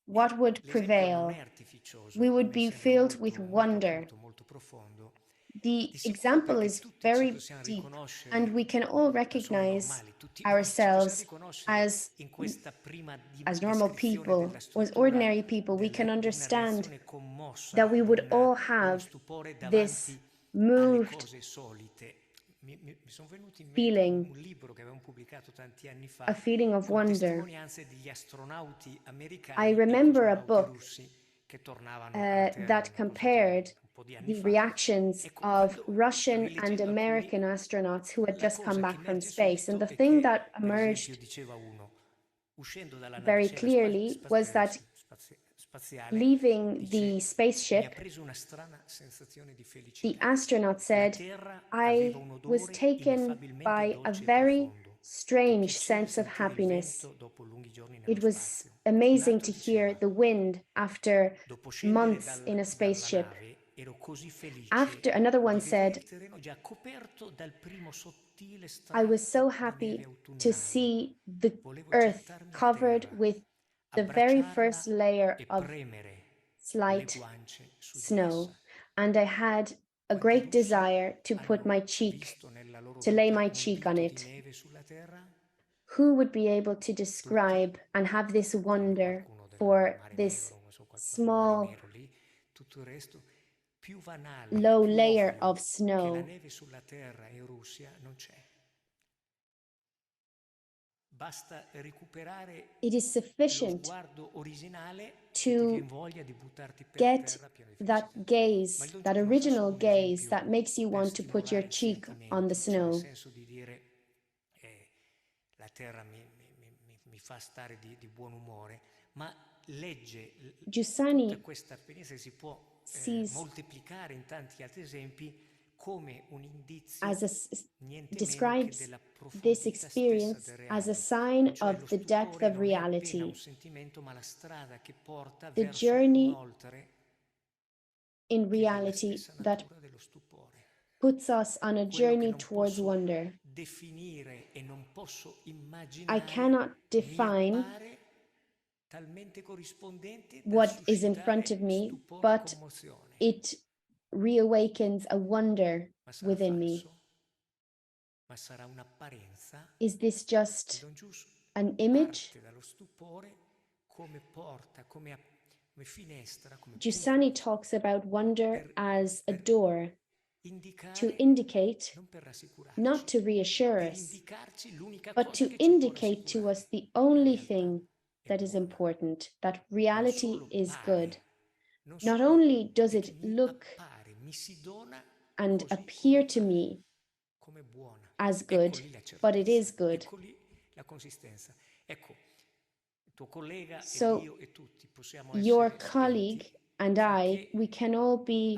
what would L'esempio non prevail? è artificioso, We would mi be sembra filled with molto wonder. acuto, molto profondo. The Di sicuro example perché is tutti ci very possiamo deep, and riconoscere, we can all persone recognize normali, tutti noi ci possiamo ourselves riconoscere as in questa prima normal descrizione people, della or as struttura ordinary people. We can di una understand reazione commossa, that we di would all di uno have stupore this davanti alle moved cose solite. Mi sono venuti in mente feeling, un libro che avevamo pubblicato tanti anni fa a feeling of con wonder. testimonianze degli astronauti I americani e remember a cosmonauti book russi che tornavano alla Terra that compared un po' di anni the fa. reactions Ecco, of quando Russian and rileggendo American alcuni, astronauts who had la just come cosa che back from emerge space. And subito the è thing that che, per esempio, emerged diceva uno, uscendo dalla very navicella clearly was that spaziale, leaving dice, the mi ha spaceship, preso una strana sensazione di the felicità. astronaut La said, Terra aveva "I un was odore taken ineffabilmente by a dolce e very profondo. strange sense of happiness. It was amazing to hear the wind after months in a spaceship. After, another one said, I was so happy to see the earth covered with the very first layer of slight snow, and I had a great desire to put my cheek, to lay my cheek on it. Who would be able to describe and have this wonder for this small, low layer of snow? It is sufficient to get that gaze, that original gaze that makes you want to put your cheek on the snow. La terra mi fa stare di buon umore, ma legge tutta questa esperienza si può moltiplicare in tanti altri esempi come un indizio, describes this experience as a sign of the depth of reality. The journey in reality that puts us on a journey towards wonder. I cannot define what is in front of me, but it reawakens a wonder within me. Is this just an image? Giussani talks about wonder as a door to indicate, not to reassure us, but to indicate to us the only thing that is important, that reality is good. Not only does it look and appear to me as good, but it is good. So your colleague and I, we can all be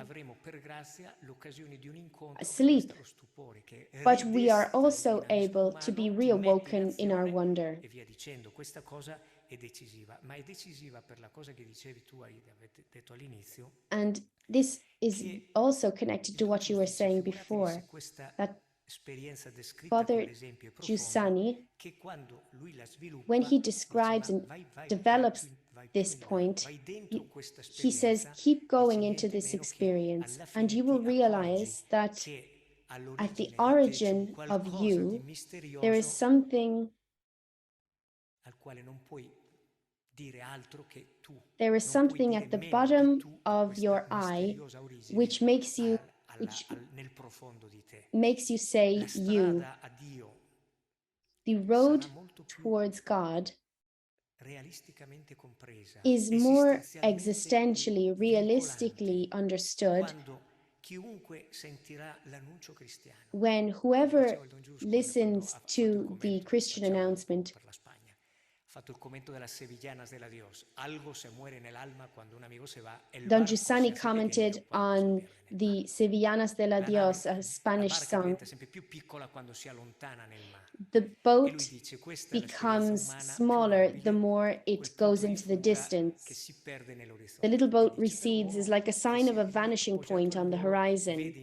asleep, but we are also able to be reawoken in our wonder. And this is also connected to what you were saying before, that Father Giussani, when he describes and develops this point, he says, keep going into this experience, and you will realize that at the origin of you, there is something at the bottom of your eye which makes you say you. The road towards God is more existentially, realistically understood when whoever listens to the Christian announcement. Don Giussani commented on the Sevillanas de la Dios, a Spanish song. The boat becomes smaller the more it goes into the distance. The little boat recedes is like a sign of a vanishing point on the horizon.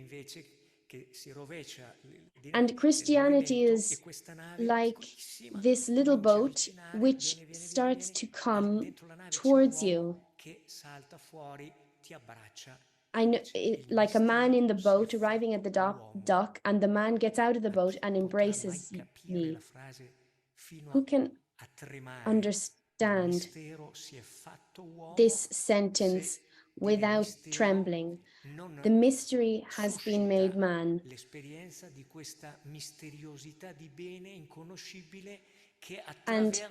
And Christianity is like this little boat which starts to come towards you. I know, like a man in the boat arriving at the dock, and the man gets out of the boat and embraces me. Who can understand this sentence without trembling? The mystery has been made man. And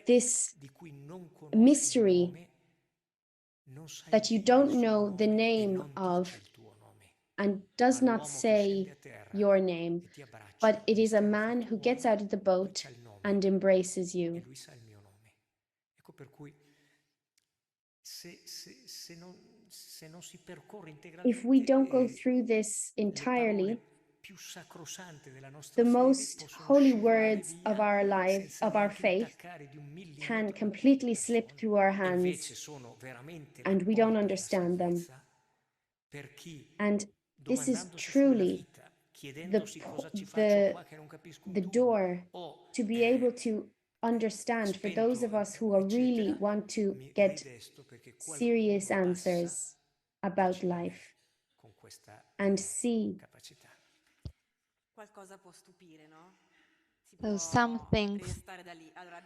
this mystery that you don't know the name of and does not say your name, but it is a man who gets out of the boat and embraces you. If we don't go through this entirely, The most holy words of our life, of our faith, can completely slip through our hands and we don't understand them. And this is truly the door to be able to understand for those of us who are really want to get serious answers about life and see. So some things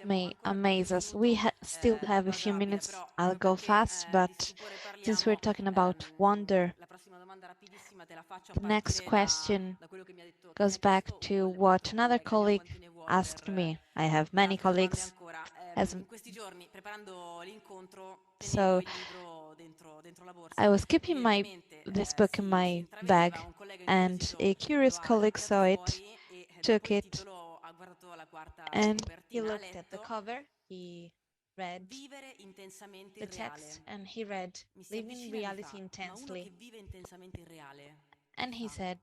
may amaze us. We still have a few minutes. I'll go fast, but since we're talking about wonder, the next question goes back to what another colleague asked me. I have many colleagues. So I was keeping this book in my bag, and a curious colleague saw it, took it, and he looked at the cover, he read the text, and he read, "Living reality intensely." And he said,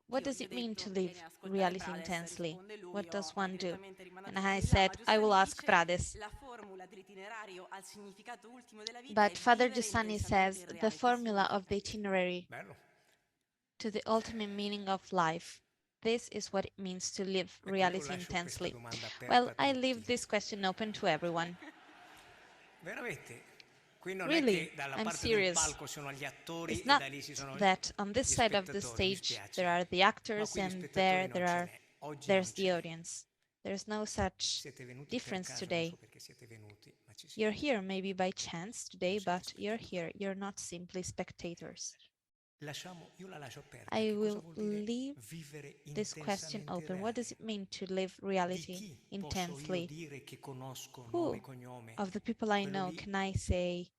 "What does it mean to live reality intensely? What does one do?" And I said, "I will ask Prades." But Father Giussani says, the formula of the itinerary to the ultimate meaning of life. This is what it means to live reality intensely. Well, I leave this question open to everyone. Really, I'm serious. It's not that on this side of the stage there are the actors and there's the audience. There's no such difference today. You're here maybe by chance today, but you're here. You're not simply spectators. I will leave this question open. What does it mean to live reality intensely? Who of the people I know can I say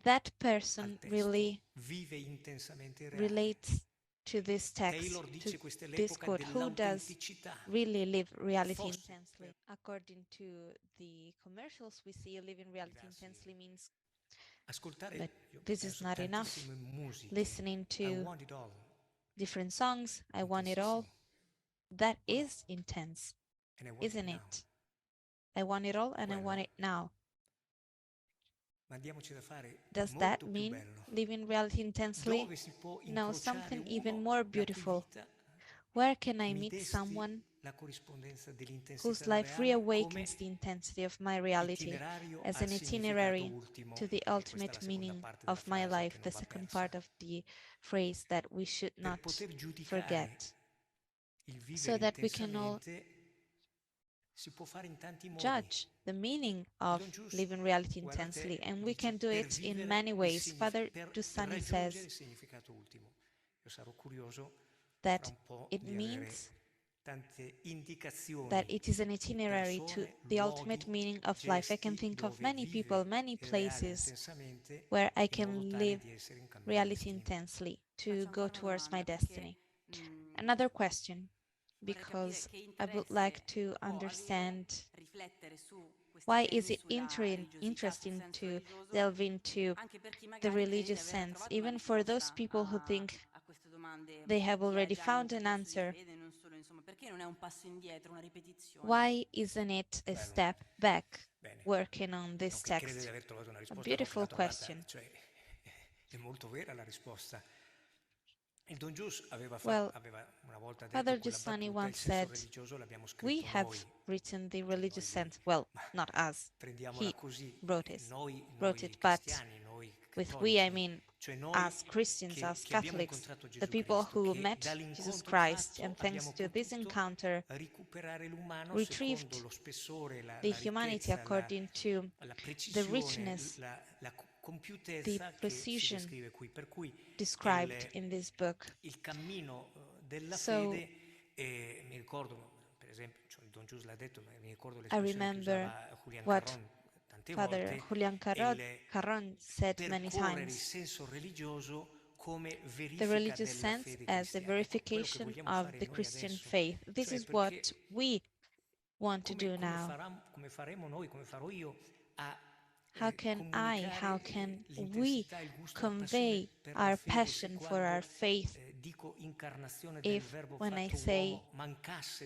that person really relates to this text, to this quote? Who does really live reality intensely? According to the commercials we see, living reality intensely means, but this is not enough. Listening to different songs, I want it all. That is intense, isn't it? I want it all and I want it now. Does that mean living reality intensely? No, something even more beautiful. Where can I meet someone whose life reawakens the intensity of my reality as an itinerary to the ultimate meaning of my life, the second part of the phrase that we should not forget, so that we can all judge the meaning of living reality intensely, and we can do it in many ways. Father Giussani says that it means that it is an itinerary to the ultimate meaning of life. I can think of many people, many places where I can live reality intensely to go towards my destiny. Another question, because I would like to understand why is it interesting to delve into the religious sense, even for those people who think they have already found an answer. Why isn't it a step back working on this text? A beautiful question. Well, Father Giussani once said, we have written the religious sense. Well, not us. He wrote it, but with we, I mean as Christians, as Catholics, the people who met Jesus Christ, and thanks to this encounter, retrieved the humanity according to the richness, the precision described in this book. So, I remember what Father Julian Carron said many times. The religious sense as a verification of the Christian faith. This is what we want to do now. How can we convey our passion for our faith if when I say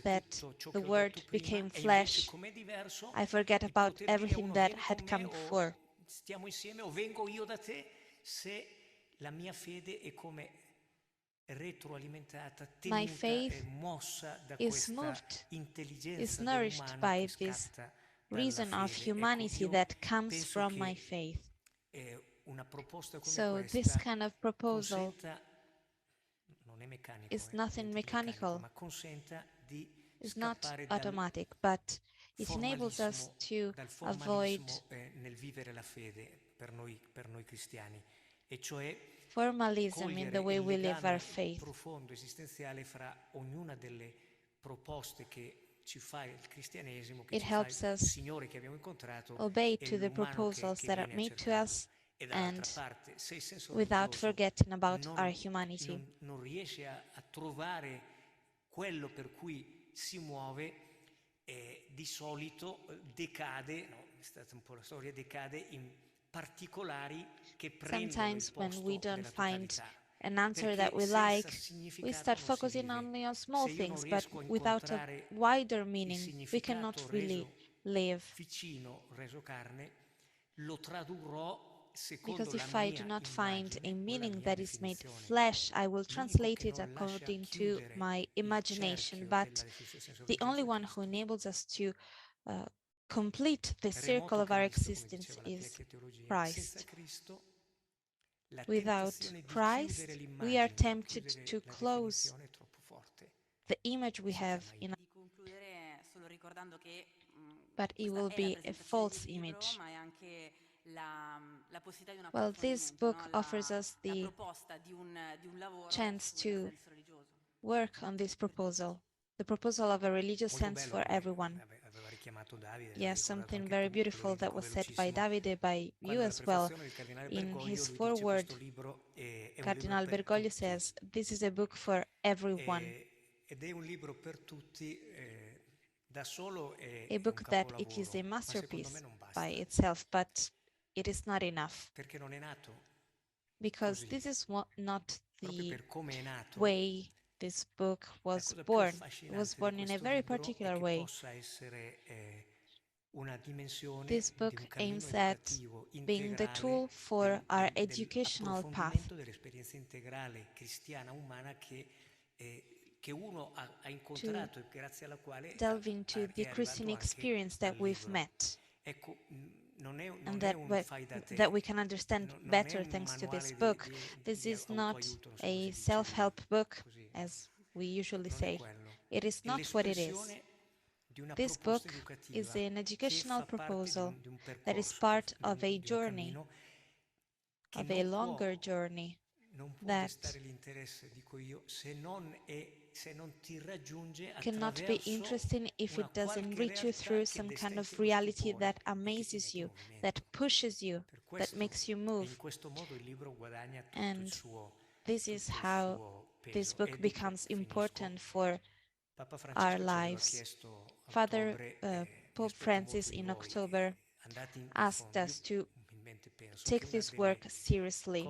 that the Word became flesh, I forget about everything that had come before. Stiamo insieme o vengo io da te, se la mia fede è come retroalimentata, tenuta e mossa da questa intelligenza nourished by this reason of humanity that comes from my faith. So this kind of proposal is nothing mechanical, is not automatic, but it enables us to avoid nel vivere la fede per noi cristiani, e cioè formalism in the way we live our faith. Profondo, esistenziale fra ognuna delle proposte che ci fa il cristianesimo, che it helps us Signore che abbiamo incontrato, obey to the proposals that are made to us, and without forgetting about our humanity. Non riesce a trovare quello per cui si muove, di solito decade, no, è stata un po' la storia, decade in particolari che prendono il posto when we don't della find totalità. an answer that we like, we start focusing only on small things, but without a wider meaning, we cannot really live. Vicino, reso carne, lo tradurrò. Because if I do not find a meaning that is made flesh, I will translate it according to my imagination. But the only one who enables us to complete the circle of our existence is Christ. Without Christ, we are tempted to close the image we have in but it will be a false image. Well, this book offers us the chance to work on this proposal, the proposal of a religious sense for everyone. Yes, something very beautiful that was said by Davide, by you as well. In his foreword, Cardinal Bergoglio says, this is a book for everyone. A book that it is a masterpiece by itself, but it is not enough. Because this is not the way this book was born. It was born in a very particular way. This book aims at being the tool for our educational path, to delve into the Christian experience that we've met, and that we can understand better thanks to this book. This is not a self-help book, as we usually say. It is not what it is. This book is an educational proposal that is part of a journey, of a longer journey, that cannot be interesting if it doesn't reach you through some kind of reality that amazes you, that pushes you, that makes you move. And this is how this book becomes important for our lives. Pope Francis in October asked us to take this work seriously.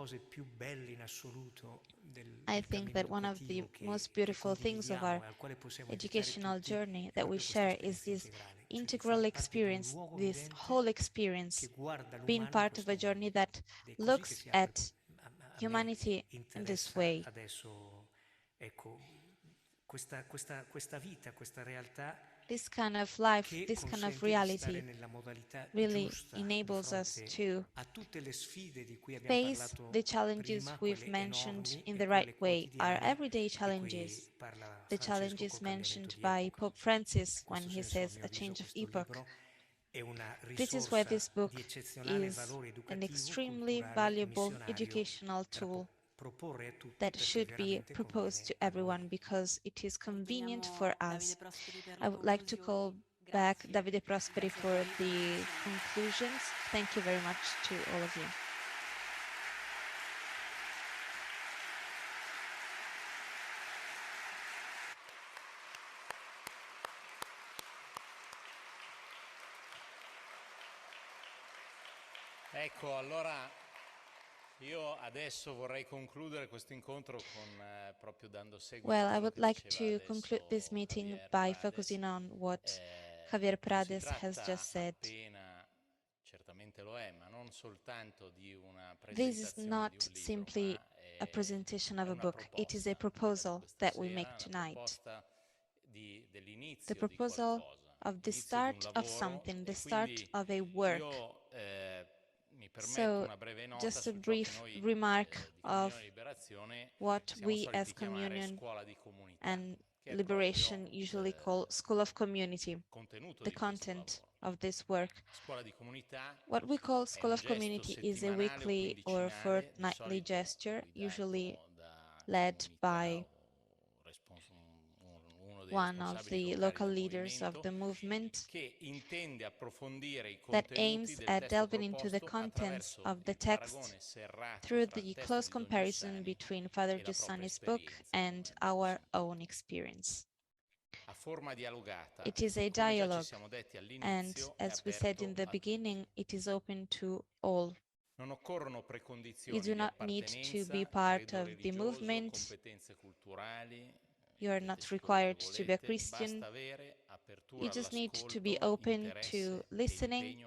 I think that one of the most beautiful things of our educational journey that we share is this integral experience, this whole experience, being part of a journey that looks at humanity in this way. This kind of life, this kind of reality really enables us to face the challenges we've mentioned in the right way, our everyday challenges, the challenges mentioned by Pope Francis when he says a change of epoch. This is why this book is an extremely valuable educational tool that should be proposed to everyone because it is convenient for us. I would like to call back Davide Prosperi for the conclusions. Thank you very much to all of you. Ecco, allora Well, I would like to conclude this meeting by focusing on what Javier Prades has just said. This is not simply a presentation of a book, it is a proposal that we make tonight. The proposal of the start of something, the start of a work. So, just a brief remark of what we as Communion and Liberation usually call School of Community, the content of this work. What we call School of Community is a weekly or fortnightly gesture, usually led by one of the local leaders of the movement, that aims at delving into the contents of the text through the close comparison between Father Giussani's book and our own experience. It is a dialogue, and as we said in the beginning, it is open to all. You do not need to be part of the movement. You are not required to be a Christian. You just need to be open to listening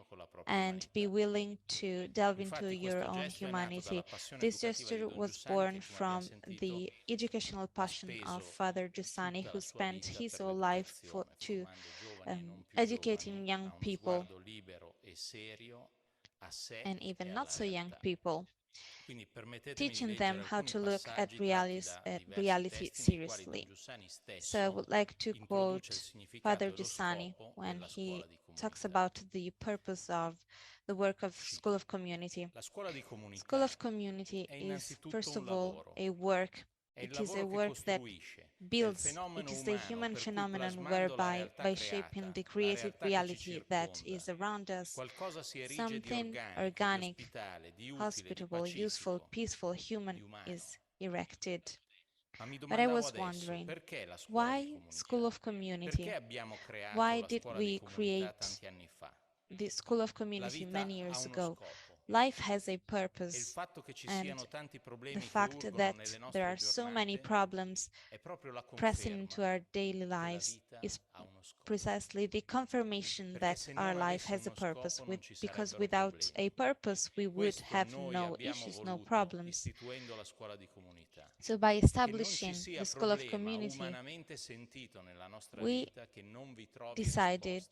and be willing to delve into your own humanity. This gesture was born from the educational passion of Father Giussani, who spent his whole life educating young people and even not so young people, teaching them how to look at reality seriously. So I would like to quote Father Giussani when he talks about the purpose of the work of School of Community. School of Community is, first of all, a work. It is a work that builds. It is the human phenomenon whereby, by shaping the created reality that is around us, something organic, hospitable, useful, peaceful, human is erected. But I was wondering, why School of Community? Why did we create the School of Community many years ago? Life has a purpose, and the fact that there are so many problems pressing into our daily lives is precisely the confirmation that our life has a purpose, because without a purpose we would have no issues, no problems. So by establishing the School of Community, we decided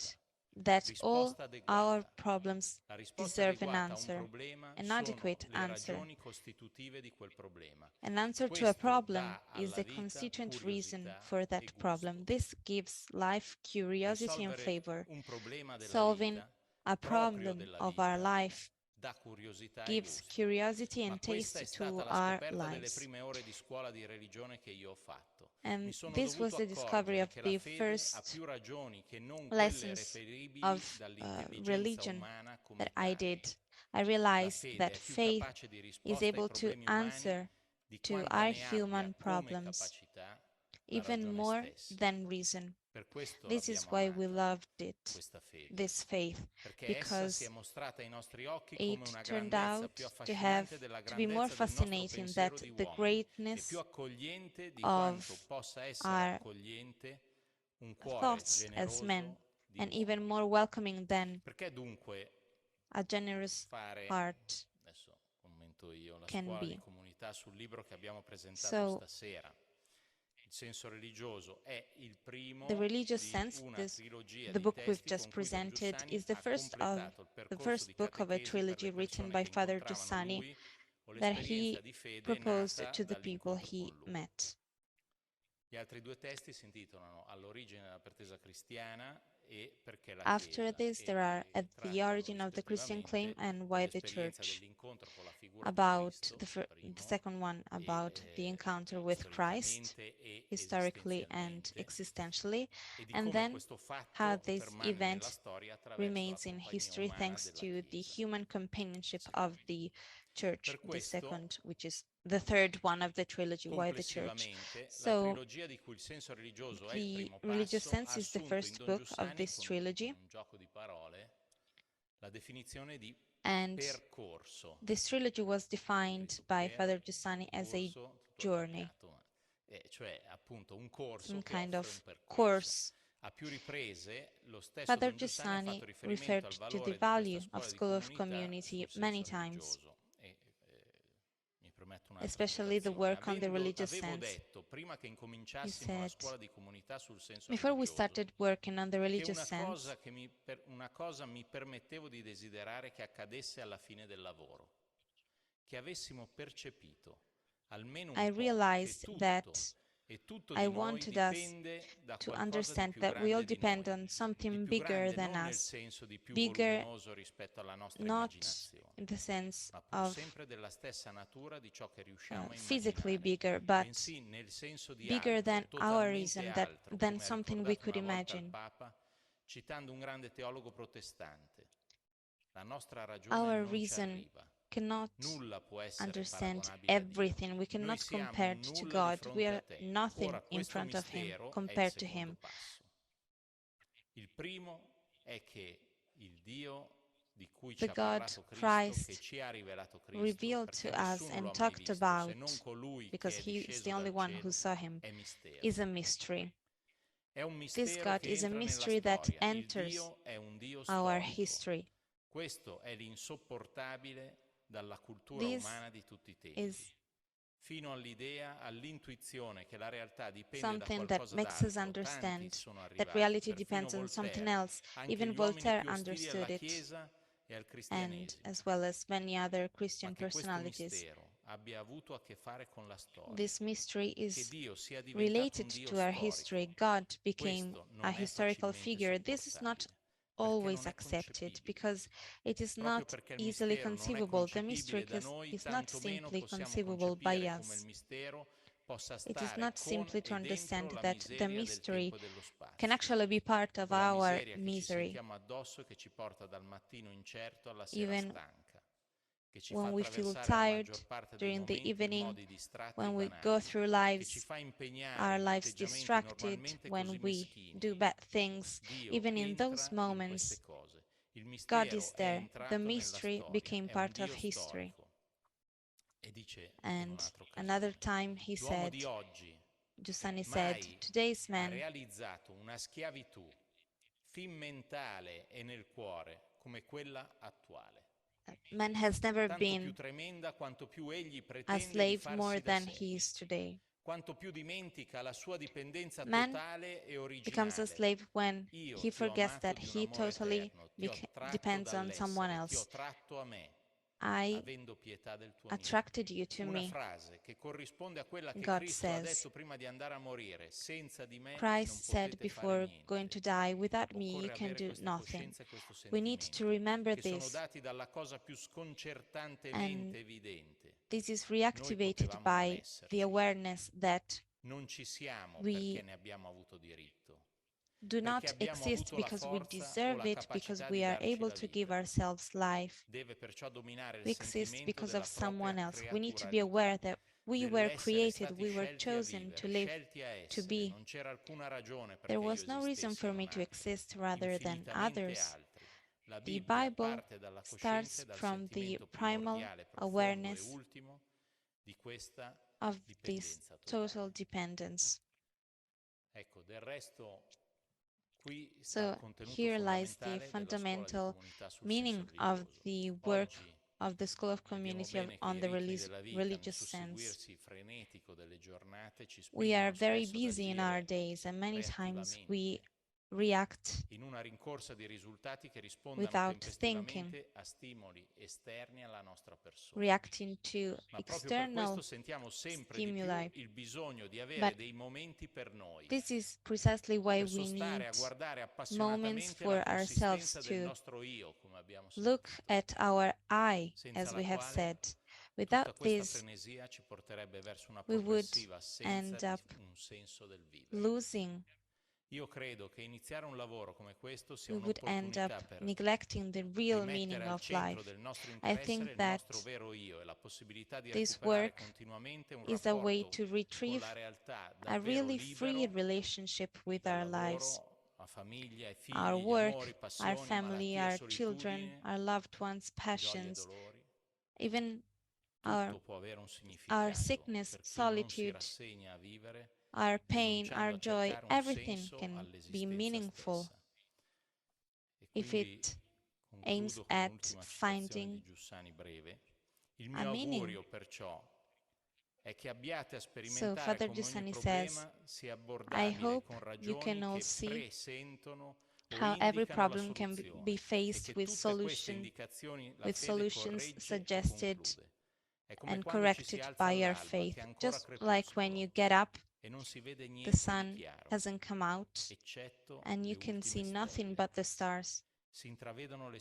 that all our problems deserve an answer, an adequate answer. An answer to a problem is a constituent reason for that problem. This gives life curiosity and flavor. Solving a problem of our life gives curiosity and taste to our lives. And this was the discovery of the first lessons of religion that I did. I realized that faith is able to answer to our human problems even more than reason. This is why we loved it, this faith, because it turned out to be more fascinating than the greatness of our thoughts as men, and even more welcoming than a generous heart can be. So, the religious sense, the book we've just presented, is the first book of a trilogy written by Father Giussani that he proposed to the people he met. After this, there are At the Origin of the Christian Claim and Why the Church, about the second one about the encounter with Christ, historically and existentially, and then how this event remains in history thanks to the human companionship of the Church, the second, which is the third one of the trilogy, Why the Church. So, the Religious Sense is the first book of this trilogy. And this trilogy was defined by Father Giussani as a journey, some kind of course. Father Giussani referred to the value of school of community many times, especially the work on the religious sense. He said, before we started working on the religious sense, una cosa mi permettevo di desiderare che accadesse alla fine del lavoro, che avessimo percepito almeno I un po' realized che that tutto I di noi wanted us dipende da to qualcosa di understand più that we all grande di depend noi, on di something più bigger grande than non nel us, senso di più bigger voluminoso rispetto alla nostra not immaginazione, in the sense ma pur of sempre della stessa natura di ciò che riusciamo a physically immaginare, bigger, but bensì nel senso di bigger altro, than our totalmente reason, altro, than come ha something we ricordato could una volta il imagine. Papa, citando un grande teologo protestante. La nostra ragione Our non ci reason arriva. cannot Nulla può essere understand paragonabile a Dio. everything. We Noi cannot siamo compare un to nulla di God. We fronte a are te. nothing Ora, in questo front of Him mistero è il compared to secondo Him. passo. Il primo è che il Dio di cui ci The ha God parlato Cristo, che Christ ci ha rivelato Cristo, revealed to perché us nessuno lo and ha mai talked visto, se about, non colui che because è He is disceso the only dal one who cielo, saw Him, è mistero. is a mystery. È un This mistero God che is a entra nella mystery that storia. Il enters Dio è un Dio our storico. history. Questo è l'insopportabile dalla cultura This umana di tutti i tempi, is fino all'idea, all'intuizione che la realtà dipende da something that qualcosa makes us d'altro. Tanti understand sono that arrivati, reality perfino depends on something Voltaire. else. Anche Even gli uomini Voltaire più ostili alla understood it, Chiesa e al and cristianesimo. as well as many other Christian Ma che questo personalities. mistero abbia avuto a che fare con la storia, This mystery che is Dio sia diventato related un Dio to our storico, history. God became questo a non è historical facilmente figure. This is not sopportabile, perché always non è accepted concepibile. because it is Proprio not perché il easily mistero non è conceivable. The mystery concepibile da noi, is not tantomeno simply possiamo conceivable by concepire come il us. mistero possa It is stare not con simply to e dentro understand la that the miseria del mystery tempo e dello can spazio. actually be part of Quella our miseria che ci misery. sentiamo addosso, che ci porta dal mattino incerto alla sera Even stanca, che ci fa when we feel attraversare la tired maggior parte dei during the momenti in evening, modi distratti e when we go banali, through che ci lives, fa impegnare our in lives atteggiamenti distracted, normalmente when così we do meschini. bad things. Dio Even in those entra in queste moments, cose. Il God is mistero è there. The entrato nella mystery storia, became è un part of Dio history. storico. E dice in And un'altra another occasione, time he l'uomo said, di oggi Giussani said, mai today's ha man realizzato una schiavitù fin mentale e nel cuore come quella attuale. man has never Tanto più been tremenda quanto più egli a pretende di slave more farsi da than sé, he is today. quanto più dimentica la sua dipendenza Man totale e becomes a originale. slave when Io he ti ho forgets amato that di un he amore totally eterno, ti ho tratto depends on someone dall'essere, ti ho else. tratto a me, I avendo pietà del tuo nome. attracted you to Una me, frase che corrisponde a quella che God Cristo ha says. detto prima di andare a morire: senza di me non Christ said potete fare before going niente. to die, without me you Occorre can avere do questa nothing. coscienza e questo We need to sentimento, remember che sono this, dati dalla cosa più and sconcertantemente evidente. this is Noi reactivated potevamo non by the esserci. awareness that Non ci siamo we perché ne abbiamo avuto diritto, do perché not abbiamo exist avuto la because we forza o deserve la it, because capacità we di are darci able la to give vita. ourselves life. Deve perciò dominare il We exist sentimento because della of propria someone else. We need to be creaturalità, aware that we were dell'essere created, stati we were scelti a chosen to vivere, live, scelti a to essere. be. Non c'era alcuna ragione There perché io was no reason esistessi for e me non to altri, exist rather than infinitamente others. altri. La The Bibbia Bible parte dalla coscienza starts e dal from the sentimento primal primordiale, profondo e awareness ultimo di questa of this dipendenza total totale. dependence. Ecco, del resto qui sta il So contenuto here lies the fondamentale della scuola di fundamental comunità sul meaning senso of religioso. the work Oggi of the School of vediamo Community bene che on i the ritmi della vita, nel religious sense. susseguirsi frenetico delle giornate, ci We are spingono very spesso ad busy in our agire days, and many times we reattivamente, react in una rincorsa di risultati che rispondano without thinking, tempestivamente a stimoli esterni alla nostra persona. reacting to Ma proprio per questo external sentiamo sempre stimuli. di più il bisogno di avere But dei momenti per noi, this is precisely why per we sostare need a guardare moments appassionatamente la for ourselves consistenza del to nostro io, come abbiamo look sentito, at our I, senza as la we have quale said. Without tutta questa this, frenesia ci porterebbe verso una we would progressiva assenza end di up un senso del vivere. losing, Io credo che iniziare un lavoro come questo sia we would end up un'opportunità per neglecting the real meaning rimettere al of centro life. del nostro I interesse think il that nostro vero io e la possibilità di this recuperare work continuamente un is a way rapporto to con retrieve la realtà a davvero really free libero relationship with dal our lives, lavoro our work, our family, our children, our loved ones, passions, even our sickness, solitude, our pain, our joy, everything can be meaningful if it aims at finding a meaning. So Father Giussani says, I hope you can all see how every problem can be faced with solutions suggested and corrected by your faith. Just like when you get up, the sun hasn't come out and you can see nothing but the stars.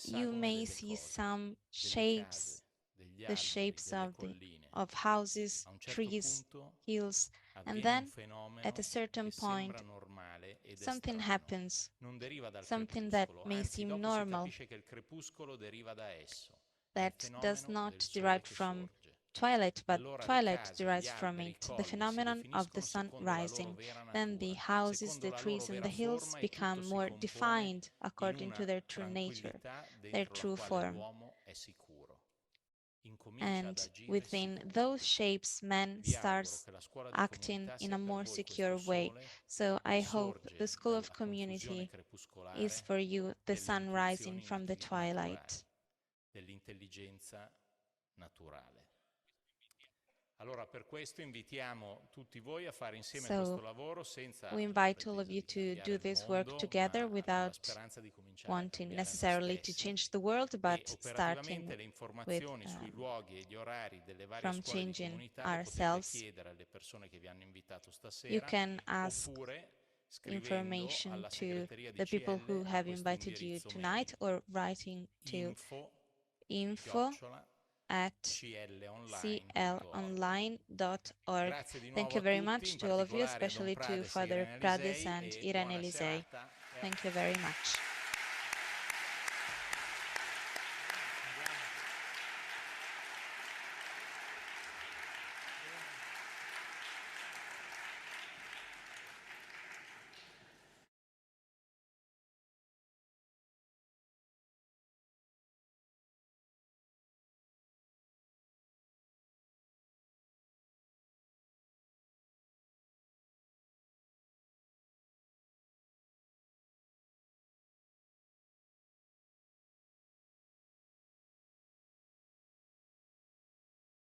You may see some shapes, the shapes of houses, trees, hills, and then at a certain point something happens, something that may seem normal, that does not derive from twilight, but twilight derives from it, the phenomenon of the sun rising. Then the houses, the trees, and the hills become more defined according to their true nature, their true form. And within those shapes, man starts acting in a more secure way. So I hope the School of Community is for you the sun rising from the twilight. So we invite all of you to do this work together without wanting necessarily to change the world, but starting with from changing ourselves. You can ask information to the people who have invited you tonight or writing to info@clonline.org. Thank you very much to all of you, especially to Father Prades and Irene Elisei. Thank you very much.